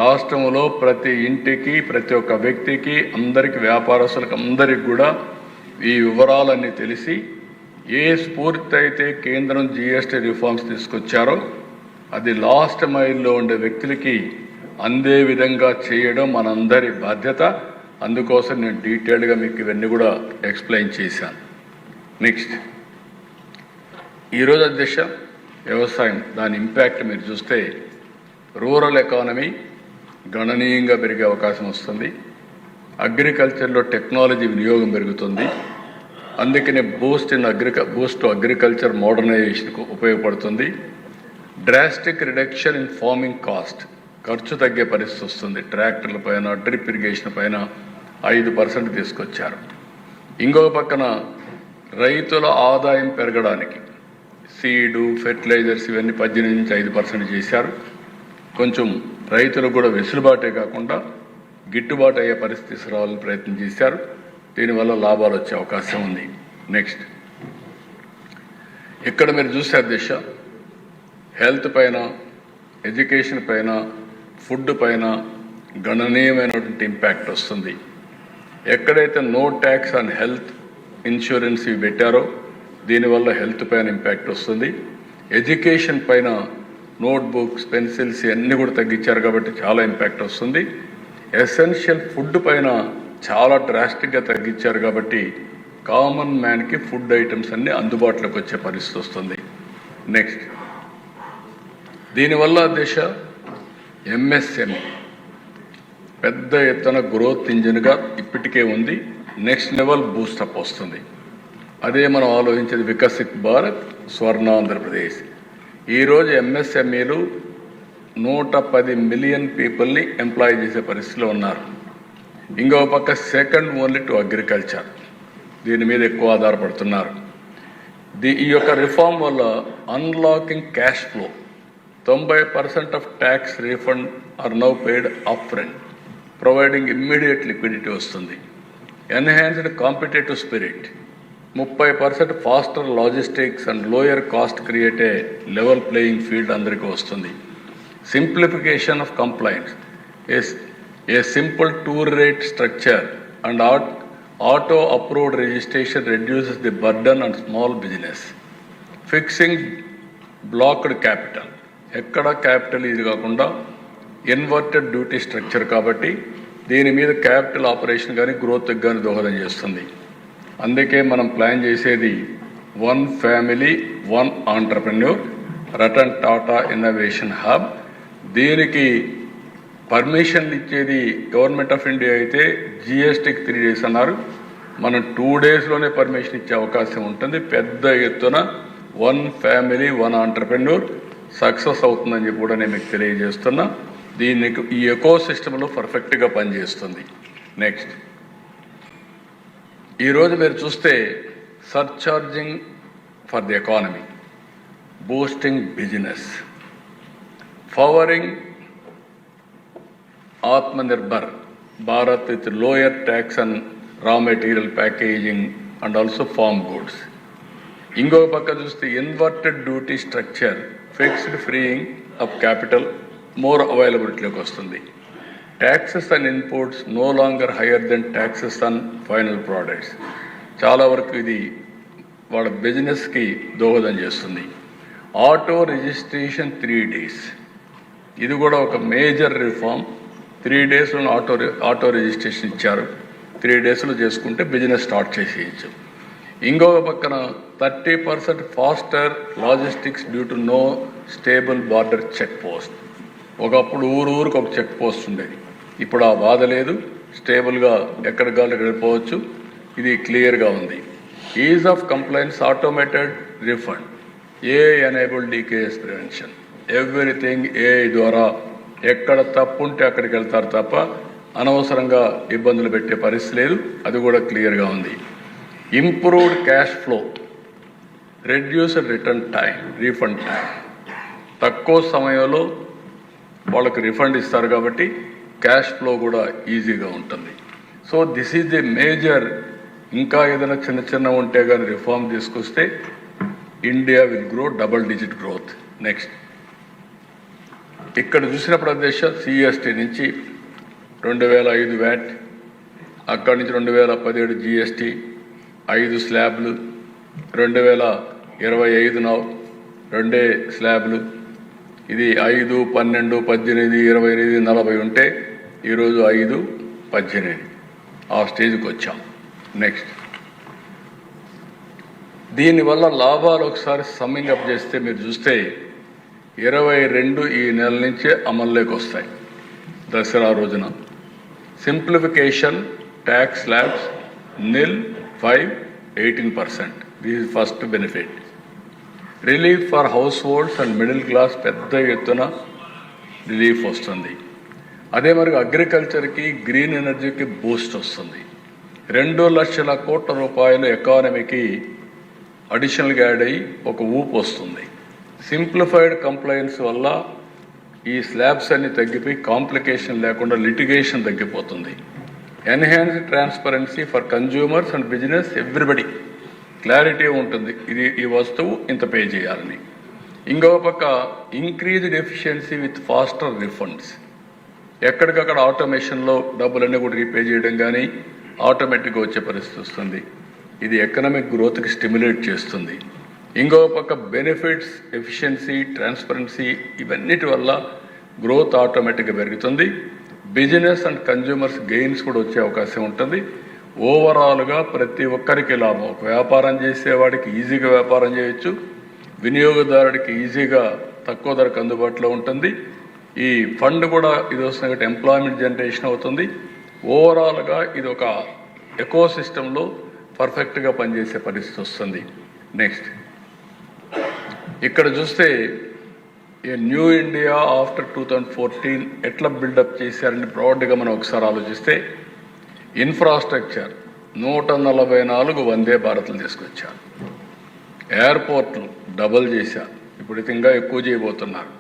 రాష్ట్రంలో ప్రతి ఇంటికి, ప్రతి ఒక్క వ్యక్తికి, అందరికీ, వ్యాపారస్తులకు అందరికి కూడా ఈ వివరాలన్నీ తెలిసి ఏ స్ఫూర్తి అయితే కేంద్రం GST రిఫార్మ్స్ తీసుకొచ్చారో అది లాస్ట్ మైల్లో ఉండే వ్యక్తులకి అందే విధంగా చేయడం మనందరి బాధ్యత. అందుకోసం నేను డీటెయిల్డ్గా మీకు ఇవన్నీ కూడా ఎక్స్ప్లెయిన్ చేశాను. నెక్స్ట్, ఈరోజు అధ్యక్ష, వ్యవసాయం దాని ఇంపాక్ట్ మీరు చూస్తే రూరల్ ఎకానమీ గణనీయంగా పెరిగే అవకాశం వస్తుంది. అగ్రికల్చర్లో టెక్నాలజీ వినియోగం పెరుగుతుంది. అందుకనే బూస్ట్ అగ్రికల్చర్ మోడర్నైజేషన్కు ఉపయోగపడుతుంది. Drastic reduction in farming cost, ఖర్చు తగ్గే పరిస్థితి వస్తుంది. ట్రాక్టర్ల పైన, డ్రిప్ ఇరిగేషన్ పైన 5% తీసుకొచ్చారు. ఇంకొక పక్కన రైతుల ఆదాయం పెరగడానికి సీడు, ఫెర్టిలైజర్స్ ఇవన్నీ 18 నుంచి 5% చేశారు. కొంచెం రైతులకు కూడా వెసులుబాటే కాకుండా గిట్టుబాటు అయ్యే పరిస్థితి తీసుకురావాలని ప్రయత్నం చేశారు. దీనివల్ల లాభాలు వచ్చే అవకాశం ఉంది. నెక్స్ట్, ఇక్కడ మీరు చూస్తే అధ్యక్ష, హెల్త్ పైన, ఎడ్యుకేషన్ పైన, ఫుడ్ పైన గణనీయమైనటువంటి ఇంపాక్ట్ వస్తుంది. ఎక్కడైతే no tax on health insurance ఇవి పెట్టారో దీనివల్ల హెల్త్ పైన ఇంపాక్ట్ వస్తుంది. ఎడ్యుకేషన్ పైన నోట్బుక్స్, పెన్సిల్స్ ఇవన్నీ కూడా తగ్గించారు కాబట్టి చాలా ఇంపాక్ట్ వస్తుంది. ఎసెన్షియల్ ఫుడ్ పైన చాలా డ్రాస్టిక్గా తగ్గించారు కాబట్టి కామన్ మ్యాన్కి ఫుడ్ ఐటమ్స్ అన్నీ అందుబాటులోకి వచ్చే పరిస్థితి వస్తుంది. నెక్స్ట్, దీనివల్ల దేశ MSME పెద్ద ఎత్తున గ్రోత్ ఇంజిన్గా ఇప్పటికే ఉంది. నెక్స్ట్ లెవెల్ బూస్టప్ వస్తుంది. అదే మనం ఆలోచించేది వికసిత్ భారత్, స్వర్ణాంధ్రప్రదేశ్. ఈరోజు MSMEలు 110 మిలియన్ పీపుల్ని ఎంప్లాయ్ చేసే పరిస్థితిలో ఉన్నారు. ఇంకో పక్క సెకండ్ ఓన్లీ టు అగ్రికల్చర్, దీని మీద ఎక్కువ ఆధారపడుతున్నారు. ఈ యొక్క రిఫార్మ్ వల్ల unlocking cash flow, 90% of tax refund are now paid up front, providing immediate liquidity వస్తుంది. Enhanced competitive spirit, 30% faster logistics and lower cost create a level playing field అందరికీ వస్తుంది. Simplification of complaints, a simple two rate structure and auto approved registration reduces the burden on small business. Fixing blocked capital, ఎక్కడ క్యాపిటల్ ఇది కాకుండా ఇన్వర్టెడ్ డ్యూటీ స్ట్రక్చర్ కాబట్టి దీని మీద క్యాపిటల్ ఆపరేషన్ కానీ గ్రోత్ కానీ దోహదం చేస్తుంది. అందుకే మనం ప్లాన్ చేసేది 1 family 1 entrepreneur Ratan Tata innovation hub. దీనికి పర్మిషన్లు ఇచ్చేది గవర్నమెంట్ ఆఫ్ ఇండియా అయితే GSTకి 3 days అన్నారు. మనం 2 daysలోనే పర్మిషన్ ఇచ్చే అవకాశం ఉంటుంది. పెద్ద ఎత్తున 1 ఫ్యామిలీ 1 ఆంటర్ప్రెన్యూర్ సక్సెస్ అవుతుందని చెప్పి కూడా నేను మీకు తెలియజేస్తున్నా. దీనికి ఈ ఎకో సిస్టంలో పర్ఫెక్ట్గా పనిచేస్తుంది. నెక్స్ట్, ఈరోజు మీరు చూస్తే supercharging for the economy, boosting business, powering Atmanirbhar Bharat with lower tax on raw material packaging and also farm goods. ఇంకో పక్క చూస్తే inverted duty structure, fixed freeing of capital, more అవైలబిలిటీలోకి వస్తుంది. Taxes and inputs no longer higher than taxes on final products. చాలా వరకు ఇది వాళ్ళ బిజినెస్కి దోహదం చేస్తుంది. ఆటో రిజిస్ట్రేషన్ 3 days, ఇది కూడా ఒక మేజర్ రిఫార్మ్. 3 daysలో ఆటో రిజిస్ట్రేషన్ ఇచ్చారు. 3 daysలో చేసుకుంటే బిజినెస్ స్టార్ట్ చేసేయచ్చు. ఇంకొక పక్కన 30% faster logistics due to no stable border check post. ఒకప్పుడు ఊరికి ఒక చెక్ పోస్ట్ ఉండేది, ఇప్పుడు ఆ బాధ లేదు, స్టేబుల్గా ఎక్కడికి కావాలి వెళ్ళిపోవచ్చు. ఇది క్లియర్గా ఉంది. Is of complaints, automated refund, AI enabled DKS prevention. Everything AI ద్వారా ఎక్కడ తప్పు ఉంటే అక్కడికి వెళ్తారు తప్ప అనవసరంగా ఇబ్బందులు పెట్టే పరిస్థితి లేదు. అది కూడా క్లియర్గా ఉంది. Improved cash flow, reduced return time, refund time. తక్కువ సమయంలో వాళ్ళకి రిఫండ్ ఇస్తారు కాబట్టి క్యాష్ ఫ్లో కూడా ఈజీగా ఉంటుంది. So this is the major. ఇంకా ఏదైనా చిన్న ఉంటే కానీ రిఫార్మ్ తీసుకొస్తే India will grow double digit growth. Next, ఇక్కడ చూసిన ప్రదేశం సిఎస్టీ నుంచి 2005 వ్యాట్, అక్కడి నుంచి 2017 జిఎస్టీ, 5 స్లాబ్లు, 2025 నౌ 2 స్లాబ్లు. ఇది 5, 12, 18, 28, 40 ఉంటే ఈరోజు 5, 18 ఆ స్టేజ్కి వచ్చాం. నెక్స్ట్, దీనివల్ల లాభాలు ఒకసారి సమ్మింగ్ అప్ చేస్తే మీరు చూస్తే 22 ఈ నెల నుంచే అమల్లోకి వస్తాయి. దసరా రోజున simplification, tax slabs nil 5, 18%. This is first benefit. Relief for house holds and middle class పెద్ద ఎత్తున రిలీఫ్ వస్తుంది. అదే మరి అగ్రికల్చర్కి, గ్రీన్ ఎనర్జీకి బూస్ట్ వస్తుంది. 2 లక్షల కోట్ల రూపాయలు ఎకానమీకి అడిషనల్గా యాడ్ అయ్యి ఒక ఊపు వస్తుంది. సింప్లిఫైడ్ కంప్లైన్స్ వల్ల ఈ స్లాబ్స్ అన్ని తగ్గిపోయి కాంప్లికేషన్ లేకుండా లిటిగేషన్ తగ్గిపోతుంది. Enhanced transparency for consumers and business, everybody clarity ఉంటుంది, ఇది ఈ వస్తువు ఇంత పే చేయాలని. ఇంకొక పక్క increased efficiency with faster refunds. ఎక్కడికక్కడ ఆటోమేషన్లో డబ్బులన్నీ కూడా రీపే చేయడం కానీ ఆటోమేటిక్గా వచ్చే పరిస్థితి వస్తుంది. ఇది ఎకనామిక్ గ్రోత్కి స్టిమ్యులేట్ చేస్తుంది. ఇంకొక పక్క బెనిఫిట్స్, ఎఫిషియన్సీ, ట్రాన్స్పరెన్సీ ఇవన్నిటి వల్ల గ్రోత్ ఆటోమేటిక్గా పెరుగుతుంది. బిజినెస్ అండ్ కన్జ్యూమర్స్ గెయిన్స్ కూడా వచ్చే అవకాశం ఉంటుంది. ఓవరాల్గా ప్రతి ఒక్కరికి లాభం. ఒక వ్యాపారం చేసేవాడికి ఈజీగా వ్యాపారం చేయొచ్చు, వినియోగదారుడికి ఈజీగా తక్కువ ధరకు అందుబాటులో ఉంటుంది. ఈ ఫండ్ కూడా ఇది వస్తుంది కాబట్టి ఎంప్లాయ్మెంట్ జనరేషన్ అవుతుంది. ఓవరాల్గా ఇది ఒక ఎకో సిస్టంలో పర్ఫెక్ట్గా పనిచేసే పరిస్థితి వస్తుంది. నెక్స్ట్, ఇక్కడ చూస్తే ఏ న్యూ ఇండియా ఆఫ్టర్ 2014 ఎట్లా బిల్డప్ చేశారని బ్రాడ్గా మనం ఒకసారి ఆలోచిస్తే, ఇన్ఫ్రాస్ట్రక్చర్ 144 వందే భారత్లు తీసుకొచ్చారు. ఎయిర్పోర్ట్లు డబుల్ చేశారు, ఇప్పుడు ఇంకా ఎక్కువ చేయబోతున్నారు.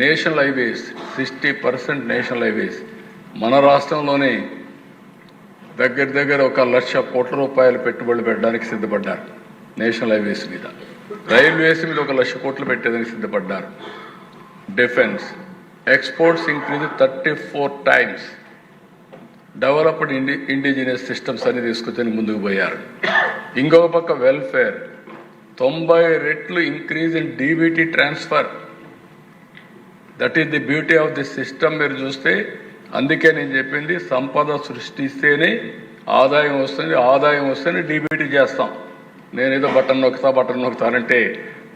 నేషనల్ హైవేస్ 60% నేషనల్ హైవేస్ మన రాష్ట్రంలోనే దగ్గర 1,00,000 కోట్ల రూపాయలు పెట్టుబడులు పెట్టడానికి సిద్ధపడ్డారు. నేషనల్ హైవేస్ మీద, రైల్వేస్ మీద 1,00,000 కోట్లు పెట్టేదానికి సిద్ధపడ్డారు. Defence, exports increase 34 times. Developed indigenous systems అని తీసుకొచ్చి ముందుకు పోయారు. ఇంకొక పక్క వెల్ఫేర్ 90 రెట్లు increase in DBT transfer. That is the beauty of this system. మీరు చూస్తే అందుకే నేను చెప్పింది, సంపద సృష్టిస్తేనే ఆదాయం వస్తుంది, ఆదాయం వస్తేనే డీబీటీ చేస్తాం. నేనేదో బటన్ నొక్కుతానంటే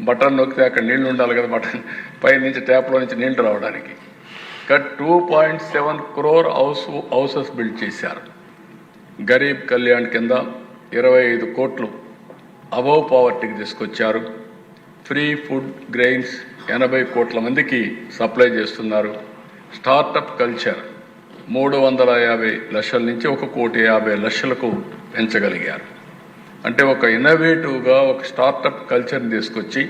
బటన్ నొక్కితే అక్కడ నీళ్లు ఉండాలి కదా, బటన్ పై నుంచి ట్యాప్లో నుంచి నీళ్లు రావడానికి. 2.7 crore హౌసెస్ బిల్డ్ చేశారు. గరీబ్ కళ్యాణ్ కింద 25 కోట్లు అబవ్ పావర్టీకి తీసుకొచ్చారు. ఫ్రీ ఫుడ్ గ్రెయిన్స్ 80 కోట్ల మందికి సప్లై చేస్తున్నారు. స్టార్టప్ కల్చర్ 350 లక్షల నుంచి 1,50,00,000 పెంచగలిగారు. అంటే ఒక ఇన్నోవేటివ్గా ఒక స్టార్టప్ కల్చర్ని తీసుకొచ్చి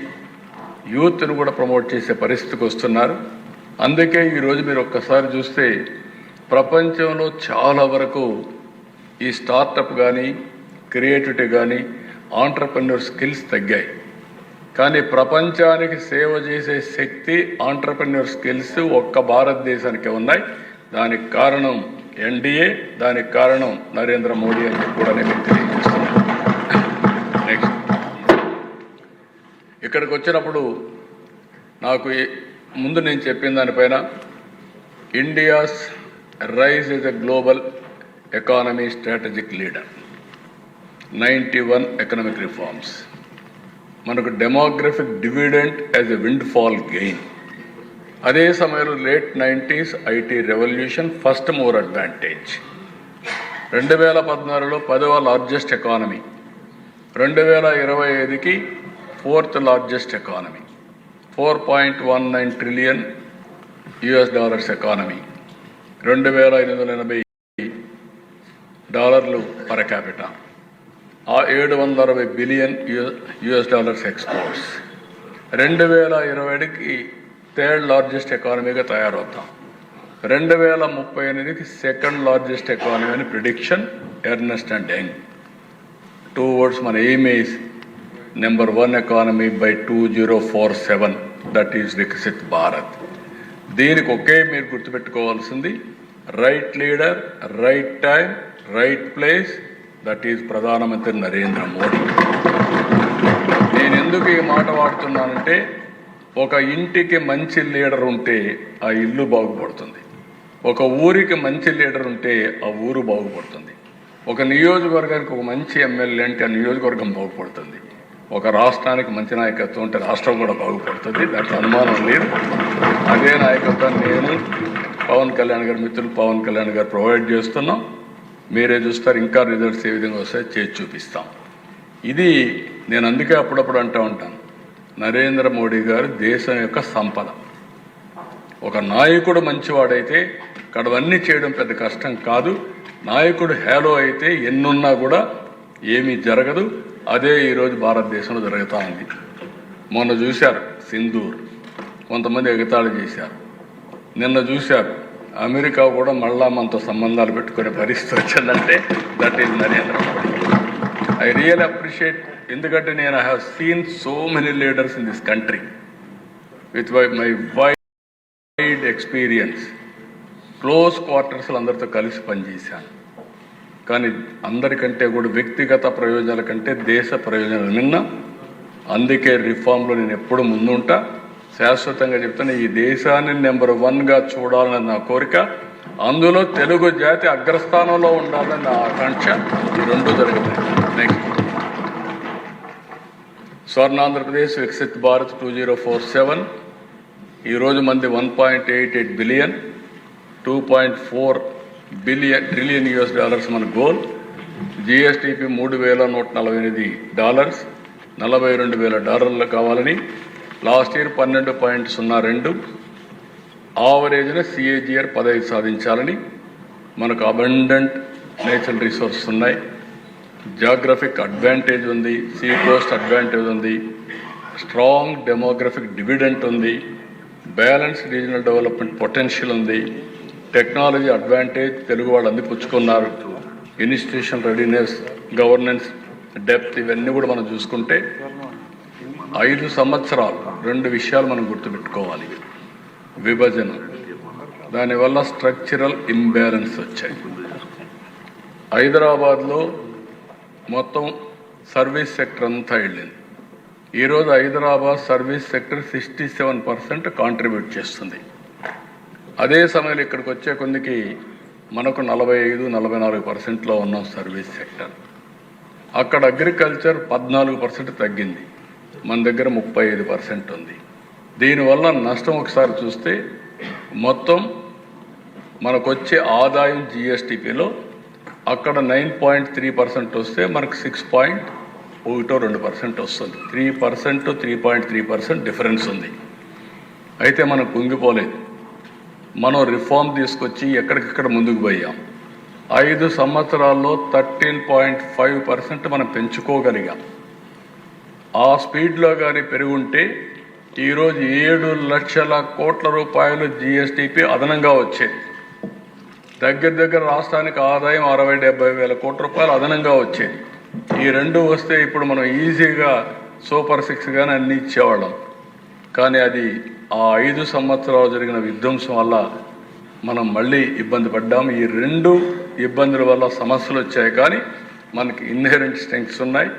యూత్ను కూడా ప్రమోట్ చేసే పరిస్థితికి వస్తున్నారు. అందుకే ఈరోజు మీరు ఒక్కసారి చూస్తే ప్రపంచంలో చాలా వరకు ఈ స్టార్టప్ కానీ క్రియేటివిటీ కానీ ఆంటర్ప్రెన్యూర్ స్కిల్స్ తగ్గాయి. కానీ ప్రపంచానికి సేవ చేసే శక్తి ఆంటర్ప్రెన్యూర్ స్కిల్స్ ఒక్క భారతదేశానికి ఉన్నాయి. దానికి కారణం ఎన్డీఏ, దానికి కారణం నరేంద్ర మోడీ అని కూడా నేను తెలియజేస్తున్నాను. నెక్స్ట్, ఇక్కడికి వచ్చినప్పుడు నాకు ముందు నేను చెప్పిన దానిపైన India's rise is a global economy strategic leader. 91 economic reforms. మనకు demographic dividend as a windfall gain. అదే సమయంలో late 90s IT revolution, first mover advantage. 2014లో 10వ లార్జెస్ట్ ఎకానమీ, 2025కి 4th largest economy, $4.19 trillion economy, $2,580 per capita, $760 billion exports. 2020కి 3rd లార్జెస్ట్ ఎకానమీగా తయారవుతాం. 2038కి 2nd లార్జెస్ట్ ఎకానమీ అని prediction Ernst and Young. 2 words మన aim is number 1 economy by 2047, that is Viksit Bharat. దీనికి ఒకే మీరు గుర్తుపెట్టుకోవాల్సింది right leader, right time, right place, that is ప్రధానమంత్రి నరేంద్ర మోడీ. నేను ఎందుకు ఈ మాట వాడుతున్నానంటే, ఒక ఇంటికి మంచి లీడర్ ఉంటే ఆ ఇల్లు బాగుపడుతుంది, ఒక ఊరికి మంచి లీడర్ ఉంటే ఆ ఊరు బాగుపడుతుంది, ఒక నియోజకవర్గానికి ఒక మంచి ఎమ్మెల్యే అంటే ఆ నియోజకవర్గం బాగుపడుతుంది, ఒక రాష్ట్రానికి మంచి నాయకత్వం ఉంటే రాష్ట్రం కూడా బాగుపడుతుంది. దాంట్లో అనుమానం లేదు. అదే నాయకత్వం నేను, పవన్ కళ్యాణ్ గారు, మిత్రులు పవన్ కళ్యాణ్ గారు ప్రొవైడ్ చేస్తున్నాం. మీరే చూస్తారు, ఇంకా రిజల్ట్స్ ఏ విధంగా వస్తాయో చేసి చూపిస్తాం. ఇది నేను అందుకే అప్పుడప్పుడు అంటూ ఉంటాను, నరేంద్ర మోడీ గారు దేశం యొక్క సంపద. ఒక నాయకుడు మంచివాడైతే కడవన్నీ చేయడం పెద్ద కష్టం కాదు. నాయకుడు హేలో అయితే ఎన్నున్నా కూడా ఏమీ జరగదు. అదే ఈరోజు భారతదేశంలో జరుగుతూ ఉంది. మొన్న చూశారు సింధూర్, కొంతమంది ఎగతాళి చేశారు. నిన్న చూశారు అమెరికా కూడా మళ్ళా మనతో సంబంధాలు పెట్టుకునే పరిస్థితి వచ్చిందంటే that is Narendra Modi. I real appreciate, ఎందుకంటే నేను I have seen so many leaders in this country with my wide experience. Close క్వార్టర్స్లో అందరితో కలిసి పనిచేశాను. కానీ అందరికంటే కూడా వ్యక్తిగత ప్రయోజనాల కంటే దేశ ప్రయోజనాలు నిన్న. అందుకే రిఫార్మ్లో నేను ఎప్పుడు ముందుంటా. శాశ్వతంగా చెప్తాను, ఈ దేశాన్ని నెంబర్ 1గా చూడాలని నా కోరిక. అందులో తెలుగు జాతి అగ్రస్థానంలో ఉండాలని నా ఆకాంక్ష. ఈ రెండు జరుగుతాయి. నెక్స్ట్, స్వర్ణాంధ్రప్రదేశ్ వికసిత్ భారత్ 2047. ఈరోజు మంది 1.88 బిలియన్, 2.4 ట్రిలియన్ మన గోల్. జిఎస్టిపి $3,148, $42,000 కావాలని. లాస్ట్ ఇయర్ 12.02, ఆవరేజ్న CAGR 15 సాధించాలని. మనకు అబండెంట్ నేచురల్ రిసోర్సెస్ ఉన్నాయి, జాగ్రఫిక్ అడ్వాంటేజ్ ఉంది, సీ కోస్ట్ అడ్వాంటేజ్ ఉంది, స్ట్రాంగ్ డెమోగ్రఫిక్ డివిడెంట్ ఉంది, బ్యాలెన్స్ రీజనల్ డెవలప్మెంట్ పొటెన్షియల్ ఉంది, టెక్నాలజీ అడ్వాంటేజ్ తెలుగు వాళ్ళు అందిపుచ్చుకున్నారు, ఇన్స్టిట్యూషన్ రెడీనెస్, గవర్నెన్స్ డెప్త్, ఇవన్నీ కూడా మనం చూసుకుంటే 5 సంవత్సరాలు 2 విషయాలు మనం గుర్తుపెట్టుకోవాలి. విభజన, దానివల్ల స్ట్రక్చరల్ ఇంబ్యాలెన్స్ వచ్చాయి. హైదరాబాద్లో మొత్తం సర్వీస్ సెక్టర్ అంతా వెళ్ళింది. ఈరోజు హైదరాబాద్ సర్వీస్ సెక్టర్ 67% కాంట్రిబ్యూట్ చేస్తుంది. అదే సమయంలో ఇక్కడికి వచ్చే కొందికి మనకు 45-44%లో ఉన్నాం సర్వీస్ సెక్టర్. అక్కడ అగ్రికల్చర్ 14% తగ్గింది, మన దగ్గర 35% ఉంది. దీనివల్ల నష్టం ఒకసారి చూస్తే మొత్తం మనకు వచ్చే ఆదాయం జిఎస్టిపిలో అక్కడ 9.3% వస్తే మనకు 6.12% వస్తుంది. 3%, 3.3% డిఫరెన్స్ ఉంది. అయితే మనం కుంగిపోలేదు. మనం రిఫార్మ్ తీసుకొచ్చి ఎక్కడికక్కడ ముందుకు పోయాం. 5 సంవత్సరాల్లో 13.5% మనం పెంచుకోగలిగాం. ఆ స్పీడ్లో కానీ పెరుగుంటే ఈరోజు 7 లక్షల కోట్ల రూపాయలు జిఎస్టిపి అదనంగా వచ్చేది. దగ్గర రాష్ట్రానికి ఆదాయం 60-70 వేల కోట్ల రూపాయలు అదనంగా వచ్చేది. ఈ 2 వస్తే ఇప్పుడు మనం ఈజీగా సూపర్ 6 కానీ అన్ని ఇచ్చేవాళ్ళం. కానీ అది ఆ 5 సంవత్సరాలు జరిగిన విధ్వంసం వల్ల మనం మళ్ళీ ఇబ్బంది పడ్డాము. ఈ 2 ఇబ్బందుల వల్ల సమస్యలు వచ్చాయి. కానీ మనకి ఇన్హెరెంట్ స్ట్రెంగ్స్ ఉన్నాయి,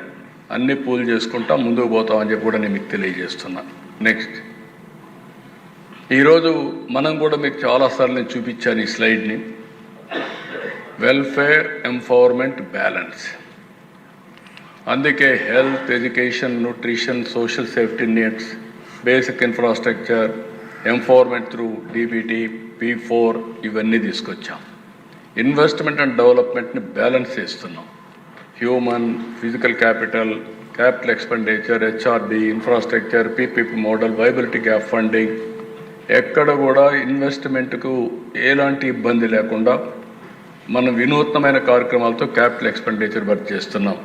అన్ని పూల్ చేసుకుంటాం, ముందుకు పోతామని చెప్పి కూడా నేను మీకు తెలియజేస్తున్నా. నెక్స్ట్, ఈరోజు మనం కూడా మీకు చాలాసార్లు నేను చూపించాను ఈ స్లైడ్ని. Welfare, empowerment, balance. అందుకే health, education, nutrition, social safety nets, basic infrastructure, empowerment through DBT, P4 ఇవన్నీ తీసుకొచ్చాం. ఇన్వెస్ట్మెంట్ అండ్ డెవలప్మెంట్ని బ్యాలెన్స్ చేస్తున్నాం. Human, physical capital, capital expenditure, HRD, infrastructure, PPP model, viability gap funding, ఎక్కడ కూడా ఇన్వెస్ట్మెంట్కు ఎలాంటి ఇబ్బంది లేకుండా మనం వినూత్నమైన కార్యక్రమాలతో క్యాపిటల్ ఎక్స్పెండిచర్ వర్క్ చేస్తున్నాం.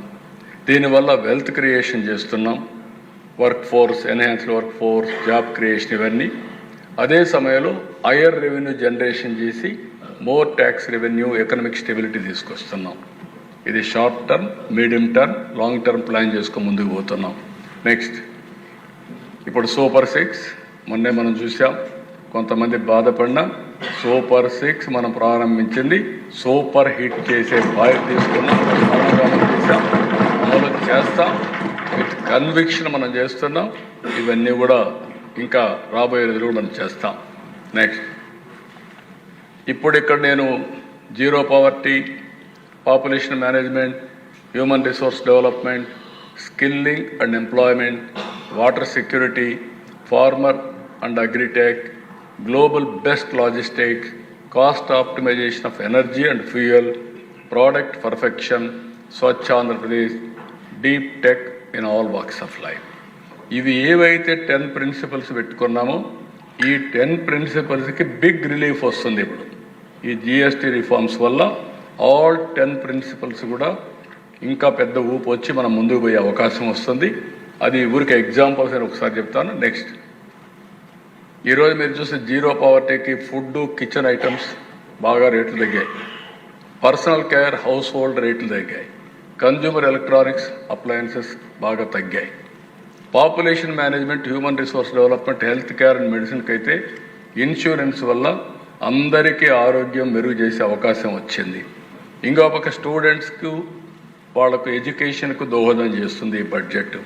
దీనివల్ల వెల్త్ క్రియేషన్ చేస్తున్నాం. Work force, enhanced work force, job creation ఇవన్నీ. అదే సమయంలో హయ్యర్ రెవెన్యూ జనరేషన్ చేసి more tax revenue, economic stability తీసుకొస్తున్నాం. ఇది short term, medium term, long term plan చేసుకొని ముందుకు పోతున్నాం. నెక్స్ట్, ఇప్పుడు సూపర్ 6 మొన్నే మనం చూసాం. కొంతమంది బాధపడిన సూపర్ 6 మనం ప్రారంభించింది సూపర్ హిట్ చేసే బాధ్యత తీసుకున్నాం, చేసాం, అమలు చేస్తాం. విత్ కన్విక్షన్ మనం చేస్తున్నాం. ఇవన్నీ కూడా ఇంకా రాబోయే రోజులు మనం చేస్తాం. నెక్స్ట్, ఇప్పుడు ఇక్కడ నేను zero poverty, population management, human resource development, skilling and employment, water security, farmer and agritech, global best logistics, cost optimisation of energy and fuel, product perfection, Swachh Andhra Pradesh, deep tech in all walks of life. ఇవి ఏవైతే 10 ప్రిన్సిపల్స్ పెట్టుకున్నామో ఈ 10 ప్రిన్సిపల్స్కి బిగ్ రిలీఫ్ వస్తుంది. ఇప్పుడు ఈ GST రిఫార్మ్స్ వల్ల ఆల్ 10 ప్రిన్సిపల్స్ కూడా ఇంకా పెద్ద ఊపు వచ్చి మనం ముందుకు పోయే అవకాశం వస్తుంది. అది ఊరికి ఎగ్జాంపుల్స్ అని ఒకసారి చెప్తాను. నెక్స్ట్, ఈరోజు మీరు చూస్తే జీరో పావర్టీకి ఫుడ్, కిచెన్ ఐటమ్స్ బాగా రేట్లు తగ్గాయి. పర్సనల్ కేర్, హౌస్ హోల్డ్ రేట్లు తగ్గాయి. కన్జ్యూమర్ ఎలక్ట్రానిక్స్, అప్లయన్సెస్ బాగా తగ్గాయి. Population management, human resource development, health care and మెడిసిన్కి అయితే ఇన్సూరెన్స్ వల్ల అందరికీ ఆరోగ్యం మెరుగు చేసే అవకాశం వచ్చింది. ఇంకో పక్క స్టూడెంట్స్కు, వాళ్ళకు ఎడ్యుకేషన్కు దోహదం చేస్తుంది ఈ బడ్జెట్.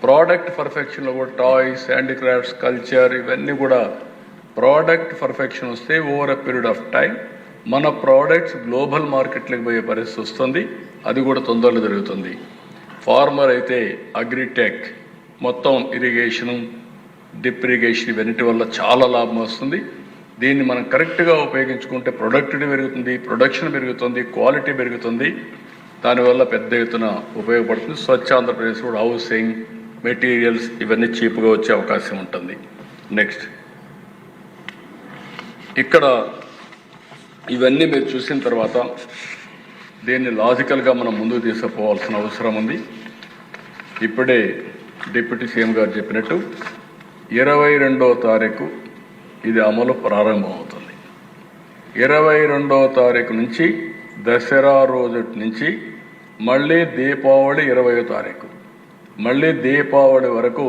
ప్రోడక్ట్ పర్ఫెక్షన్లో కూడా టాయ్స్, హ్యాండీక్రాఫ్ట్స్, కల్చర్ ఇవన్నీ కూడా ప్రోడక్ట్ పర్ఫెక్షన్ వస్తే over a period of time మన ప్రోడక్ట్స్ గ్లోబల్ మార్కెట్లకు పోయే పరిస్థితి వస్తుంది. అది కూడా తొందరలో జరుగుతుంది. ఫార్మర్ అయితే అగ్రిటెక్, మొత్తం ఇరిగేషను, డ్రిప్ ఇరిగేషన్ ఇవన్నిటి వల్ల చాలా లాభం వస్తుంది. దీన్ని మనం కరెక్ట్గా ఉపయోగించుకుంటే ప్రొడక్టివిటీ పెరుగుతుంది, ప్రొడక్షన్ పెరుగుతుంది, క్వాలిటీ పెరుగుతుంది. దానివల్ల పెద్ద ఎత్తున ఉపయోగపడుతుంది. స్వచ్ఛ ఆంధ్రప్రదేశ్ కూడా హౌసింగ్, మెటీరియల్స్ ఇవన్నీ చీప్గా వచ్చే అవకాశం ఉంటుంది. నెక్స్ట్, ఇక్కడ ఇవన్నీ మీరు చూసిన తర్వాత దీన్ని లాజికల్గా మనం ముందుకు తీసుకుపోవాల్సిన అవసరం ఉంది. ఇప్పుడే డిప్యూటీ సీఎం గారు చెప్పినట్టు 22వ తారీఖు ఇది అమలు ప్రారంభమవుతుంది. 22వ తారీఖు నుంచి దసరా రోజు నుంచి మళ్ళీ దీపావళి 20వ తారీఖు, మళ్ళీ దీపావళి వరకు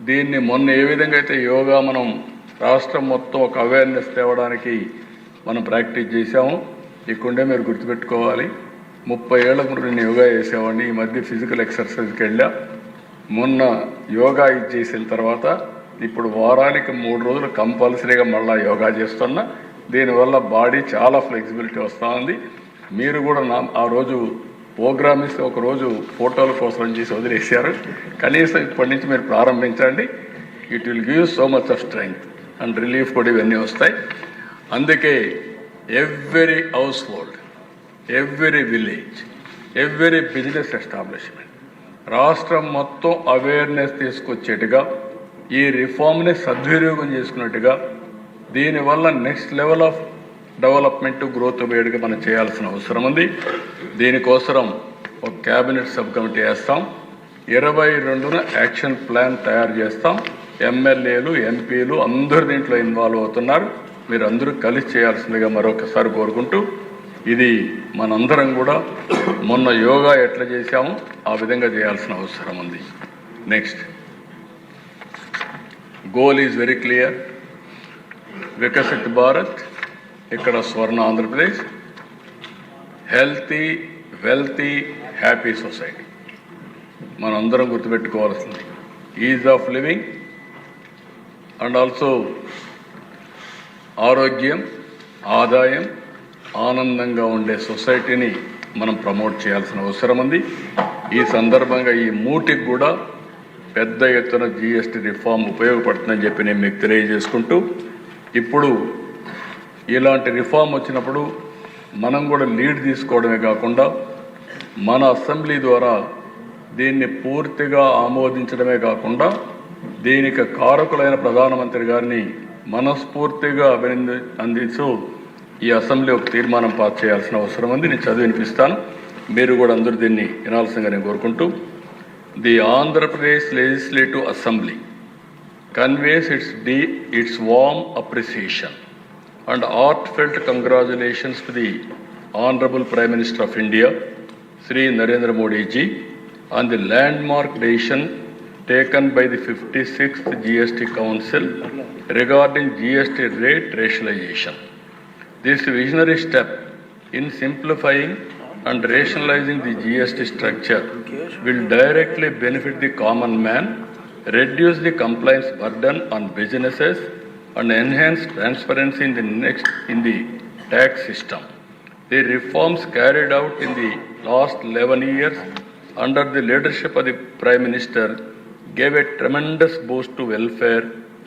దీన్ని మొన్న ఏ విధంగా అయితే యోగా మనం రాష్ట్రం మొత్తం ఒక అవేర్నెస్ తేవడానికి మనం ప్రాక్టీస్ చేసాము. ఇక్కడే మీరు గుర్తుపెట్టుకోవాలి, 30 ఏళ్ల ముందు నేను యోగా చేసేవాడిని. ఈ మధ్య ఫిజికల్ ఎక్సర్సైజ్కి వెళ్ళా. మొన్న యోగా చేసిన తర్వాత ఇప్పుడు వారానికి 3 రోజులు కంపల్సరీగా మళ్ళీ యోగా చేస్తున్నా. దీనివల్ల బాడీ చాలా ఫ్లెక్సిబిలిటీ వస్తూ ఉంది. మీరు కూడా ఆ రోజు ప్రోగ్రామ్ ఇస్తే ఒకరోజు ఫోటోల కోసం చేసి వదిలేశారు. కనీసం ఇప్పటి నుంచి మీరు ప్రారంభించండి. It will give so much of strength and relief కూడా ఇవన్నీ వస్తాయి. అందుకే every household, every village, every business establishment రాష్ట్రం మొత్తం అవేర్నెస్ తీసుకొచ్చేట్టుగా ఈ రిఫార్మ్ని సద్వినియోగం చేసుకున్నట్టుగా దీనివల్ల next level of development, growth వేడుగా మనం చేయాల్సిన అవసరం ఉంది. దీనికోసం ఒక క్యాబినెట్ సబ్ కమిటీ వేస్తాం. 22న యాక్షన్ ప్లాన్ తయారు చేస్తాం. ఎమ్మెల్యేలు, ఎంపీలు అందరూ దీంట్లో ఇన్వాల్వ్ అవుతున్నారు. మీరు అందరూ కలిసి చేయాల్సిందిగా మరొకసారి కోరుకుంటూ, ఇది మనందరం కూడా మొన్న యోగా ఎట్లా చేశామో ఆ విధంగా చేయాల్సిన అవసరం ఉంది. Next, goal is very clear. Viksit Bharat, ఇక్కడ స్వర్ణ Andhra Pradesh, healthy, wealthy, happy society మనందరం గుర్తుపెట్టుకోవాల్సింది. Is of living and also ఆరోగ్యం, ఆదాయం, ఆనందంగా ఉండే సొసైటీని మనం ప్రమోట్ చేయాల్సిన అవసరం ఉంది. ఈ సందర్భంగా ఈ మూటికి కూడా పెద్ద ఎత్తున జిఎస్టీ రిఫార్మ్ ఉపయోగపడుతుందని చెప్పి నేను మీకు తెలియజేసుకుంటూ, ఇప్పుడు ఇలాంటి రిఫార్మ్ వచ్చినప్పుడు మనం కూడా లీడ్ తీసుకోవడమే కాకుండా మన అసెంబ్లీ ద్వారా దీన్ని పూర్తిగా ఆమోదించడమే కాకుండా దీనికి కారకులైన ప్రధానమంత్రి గారిని మనస్ఫూర్తిగా అందిస్తూ ఈ అసెంబ్లీ ఒక తీర్మానం పాస్ చేయాల్సిన అవసరం ఉంది. నేను చదివి వినిపిస్తాను, మీరు కూడా అందరూ దీన్ని వినాల్సిందిగా నేను కోరుకుంటూ. The Andhra Pradesh legislative assembly conveys its warm appreciation and heartfelt congratulations to the Honorable Prime Minister of India, Shri Narendra Modi ji, on the landmark decision taken by the 56th GST Council regarding GST rate rationalization. This visionary step in simplifying and rationalizing the GST structure will directly benefit the common man, reduce the compliance burden on businesses, and enhance transparency in the tax system. The reforms carried out in the last 11 years under the leadership of the Prime Minister gave a tremendous boost to welfare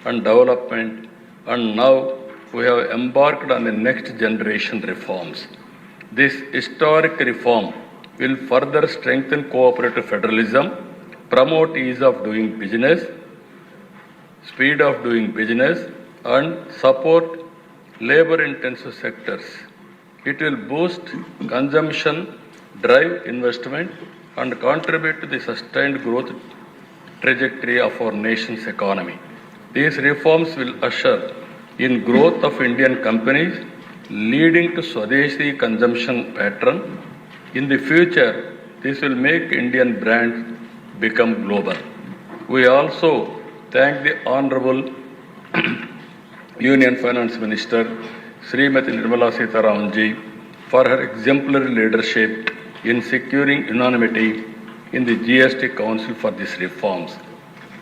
and development, and now we have embarked on the next generation reforms. This historic reform will further strengthen cooperative federalism, promote ease of doing business, speed of doing business, and support labor-intensive sectors. It will boost consumption, drive investment, and contribute to the sustained growth trajectory of our nation's economy. These reforms will usher in growth of Indian companies, leading to Swadeshi consumption pattern. In the future, this will make Indian brands become global. We also thank the Honorable Union Finance Minister Srimati Nirmala Sitharaman ji for her exemplary leadership in securing unanimity in the GST Council for these reforms.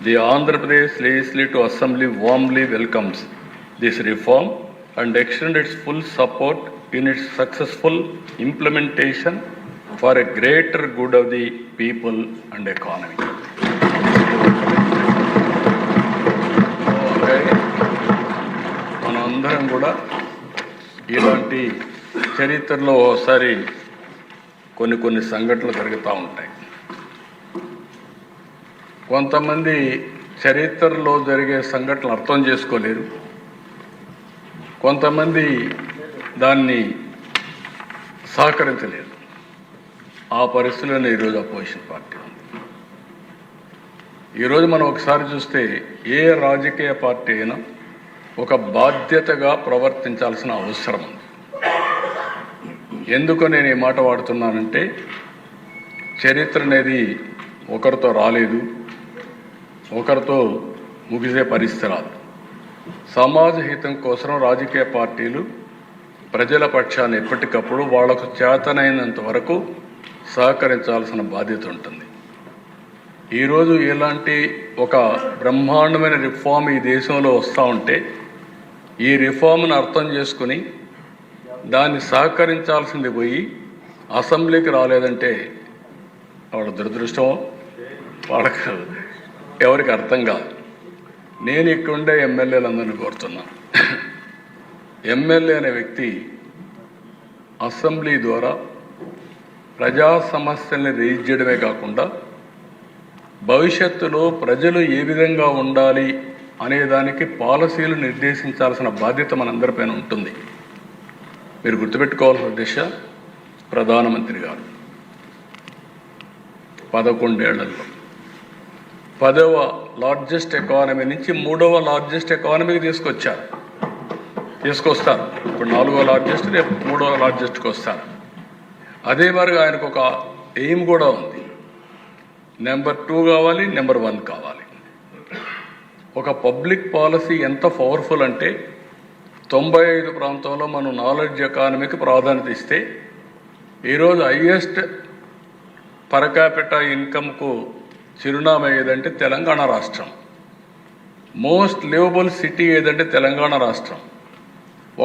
The Andhra Pradesh Legislative Assembly warmly welcomes this reform and extends its full support in its successful implementation for a greater good of the people and economy. మనందరం కూడా ఇలాంటి చరిత్రలో ఒకసారి కొన్ని సంఘటనలు జరుగుతూ ఉంటాయి. కొంతమంది చరిత్రలో జరిగే సంఘటనలు అర్థం చేసుకోలేరు, కొంతమంది దాన్ని సహకరించలేరు. ఆ పరిస్థితుల్లోనే ఈరోజు అపోజిషన్ పార్టీ ఉంది. ఈరోజు మనం ఒకసారి చూస్తే ఏ రాజకీయ పార్టీ అయినా ఒక బాధ్యతగా ప్రవర్తించాల్సిన అవసరం ఉంది. ఎందుకు నేను ఈ మాట వాడుతున్నానంటే, చరిత్ర అనేది ఒకరితో రాలేదు, ఒకరితో ముగిసే పరిస్థితి రాదు. సమాజ హితం కోసం రాజకీయ పార్టీలు ప్రజల పక్షాన్ని ఎప్పటికప్పుడు వాళ్లకు చేతనైనంత వరకు సహకరించాల్సిన బాధ్యత ఉంటుంది. ఈరోజు ఇలాంటి ఒక బ్రహ్మాండమైన రిఫార్మ్ ఈ దేశంలో వస్తూ ఉంటే, ఈ రిఫార్మ్ను అర్థం చేసుకుని దాన్ని సహకరించాల్సింది పోయి అసెంబ్లీకి రాలేదంటే వాళ్ళ దురదృష్టం, వాళ్ళకు ఎవరికి అర్థం కాదు. నేను ఇక్కడుండే ఎమ్మెల్యేలందరినీ కోరుతున్నాను, ఎమ్మెల్యే అనే వ్యక్తి అసెంబ్లీ ద్వారా ప్రజా సమస్యల్ని రేజ్ చేయడమే కాకుండా భవిష్యత్తులో ప్రజలు ఏ విధంగా ఉండాలి అనేదానికి పాలసీలు నిర్దేశించాల్సిన బాధ్యత మనందరిపైన ఉంటుంది. మీరు గుర్తుపెట్టుకోవాల్సిన దిశ, ప్రధానమంత్రి గారు 11 ఏళ్లలో 10వ లార్జెస్ట్ ఎకానమీ నుంచి 3వ లార్జెస్ట్ ఎకానమీకి తీసుకొస్తారు. ఇప్పుడు 4వ లార్జెస్ట్, రేపు 3వ లార్జెస్ట్కి వస్తారు. అదే మరి ఆయనకు ఒక ఎయిమ్ కూడా ఉంది, నెంబర్ 2 కావాలి, నెంబర్ 1 కావాలి. ఒక పబ్లిక్ పాలసీ ఎంత పవర్ఫుల్ అంటే 95 ప్రాంతంలో మనం నాలెడ్జ్ ఎకానమీకి ప్రాధాన్యత ఇస్తే, ఈరోజు హైయెస్ట్ పర్ క్యాపిటా ఇన్కమ్కు చిరునామా ఏదంటే తెలంగాణ రాష్ట్రం. మోస్ట్ లివబుల్ సిటీ ఏదంటే తెలంగాణ రాష్ట్రం.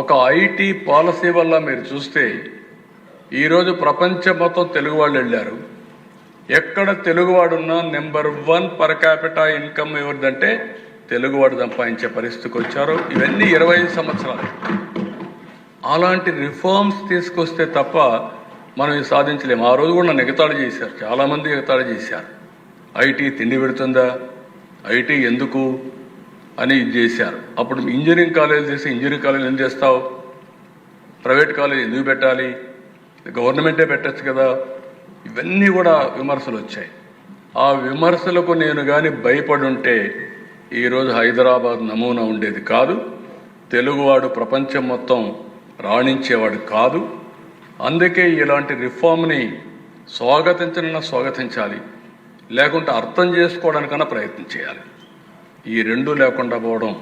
ఒక ఐటీ పాలసీ వల్ల మీరు చూస్తే ఈరోజు ప్రపంచం మొత్తం తెలుగు వాళ్ళు వెళ్ళారు. ఎక్కడ తెలుగువాడున్నా నెంబర్ 1 పర్ క్యాపిటా ఇన్కమ్ ఎవరిదంటే తెలుగువాడు సంపాదించే పరిస్థితికి వచ్చారు. ఇవన్నీ 25 సంవత్సరాలు. అలాంటి రిఫార్మ్స్ తీసుకొస్తే తప్ప మనం ఇది సాధించలేము. ఆ రోజు కూడా నన్ను ఎగతాళి చేశారు, చాలామంది ఎగతాళి చేశారు. ఐటీ తిండి పెడుతుందా, ఐటీ ఎందుకు అని ఇది చేశారు. అప్పుడు ఇంజనీరింగ్ కాలేజీలు చేసి ఇంజనీరింగ్ కాలేజీలు ఎందుకు చేస్తావు, ప్రైవేట్ కాలేజీ ఎందుకు పెట్టాలి, గవర్నమెంటే పెట్టచ్చు కదా, ఇవన్నీ కూడా విమర్శలు వచ్చాయి. ఆ విమర్శలకు నేను కానీ భయపడి ఉంటే ఈరోజు హైదరాబాద్ నమూనా ఉండేది కాదు, తెలుగువాడు ప్రపంచం మొత్తం రాణించేవాడు కాదు. అందుకే ఇలాంటి రిఫార్మ్ని స్వాగతించాలి, లేకుంటే అర్థం చేసుకోవడానికన్నా ప్రయత్నం చేయాలి. ఈ రెండూ లేకుండా పోవడం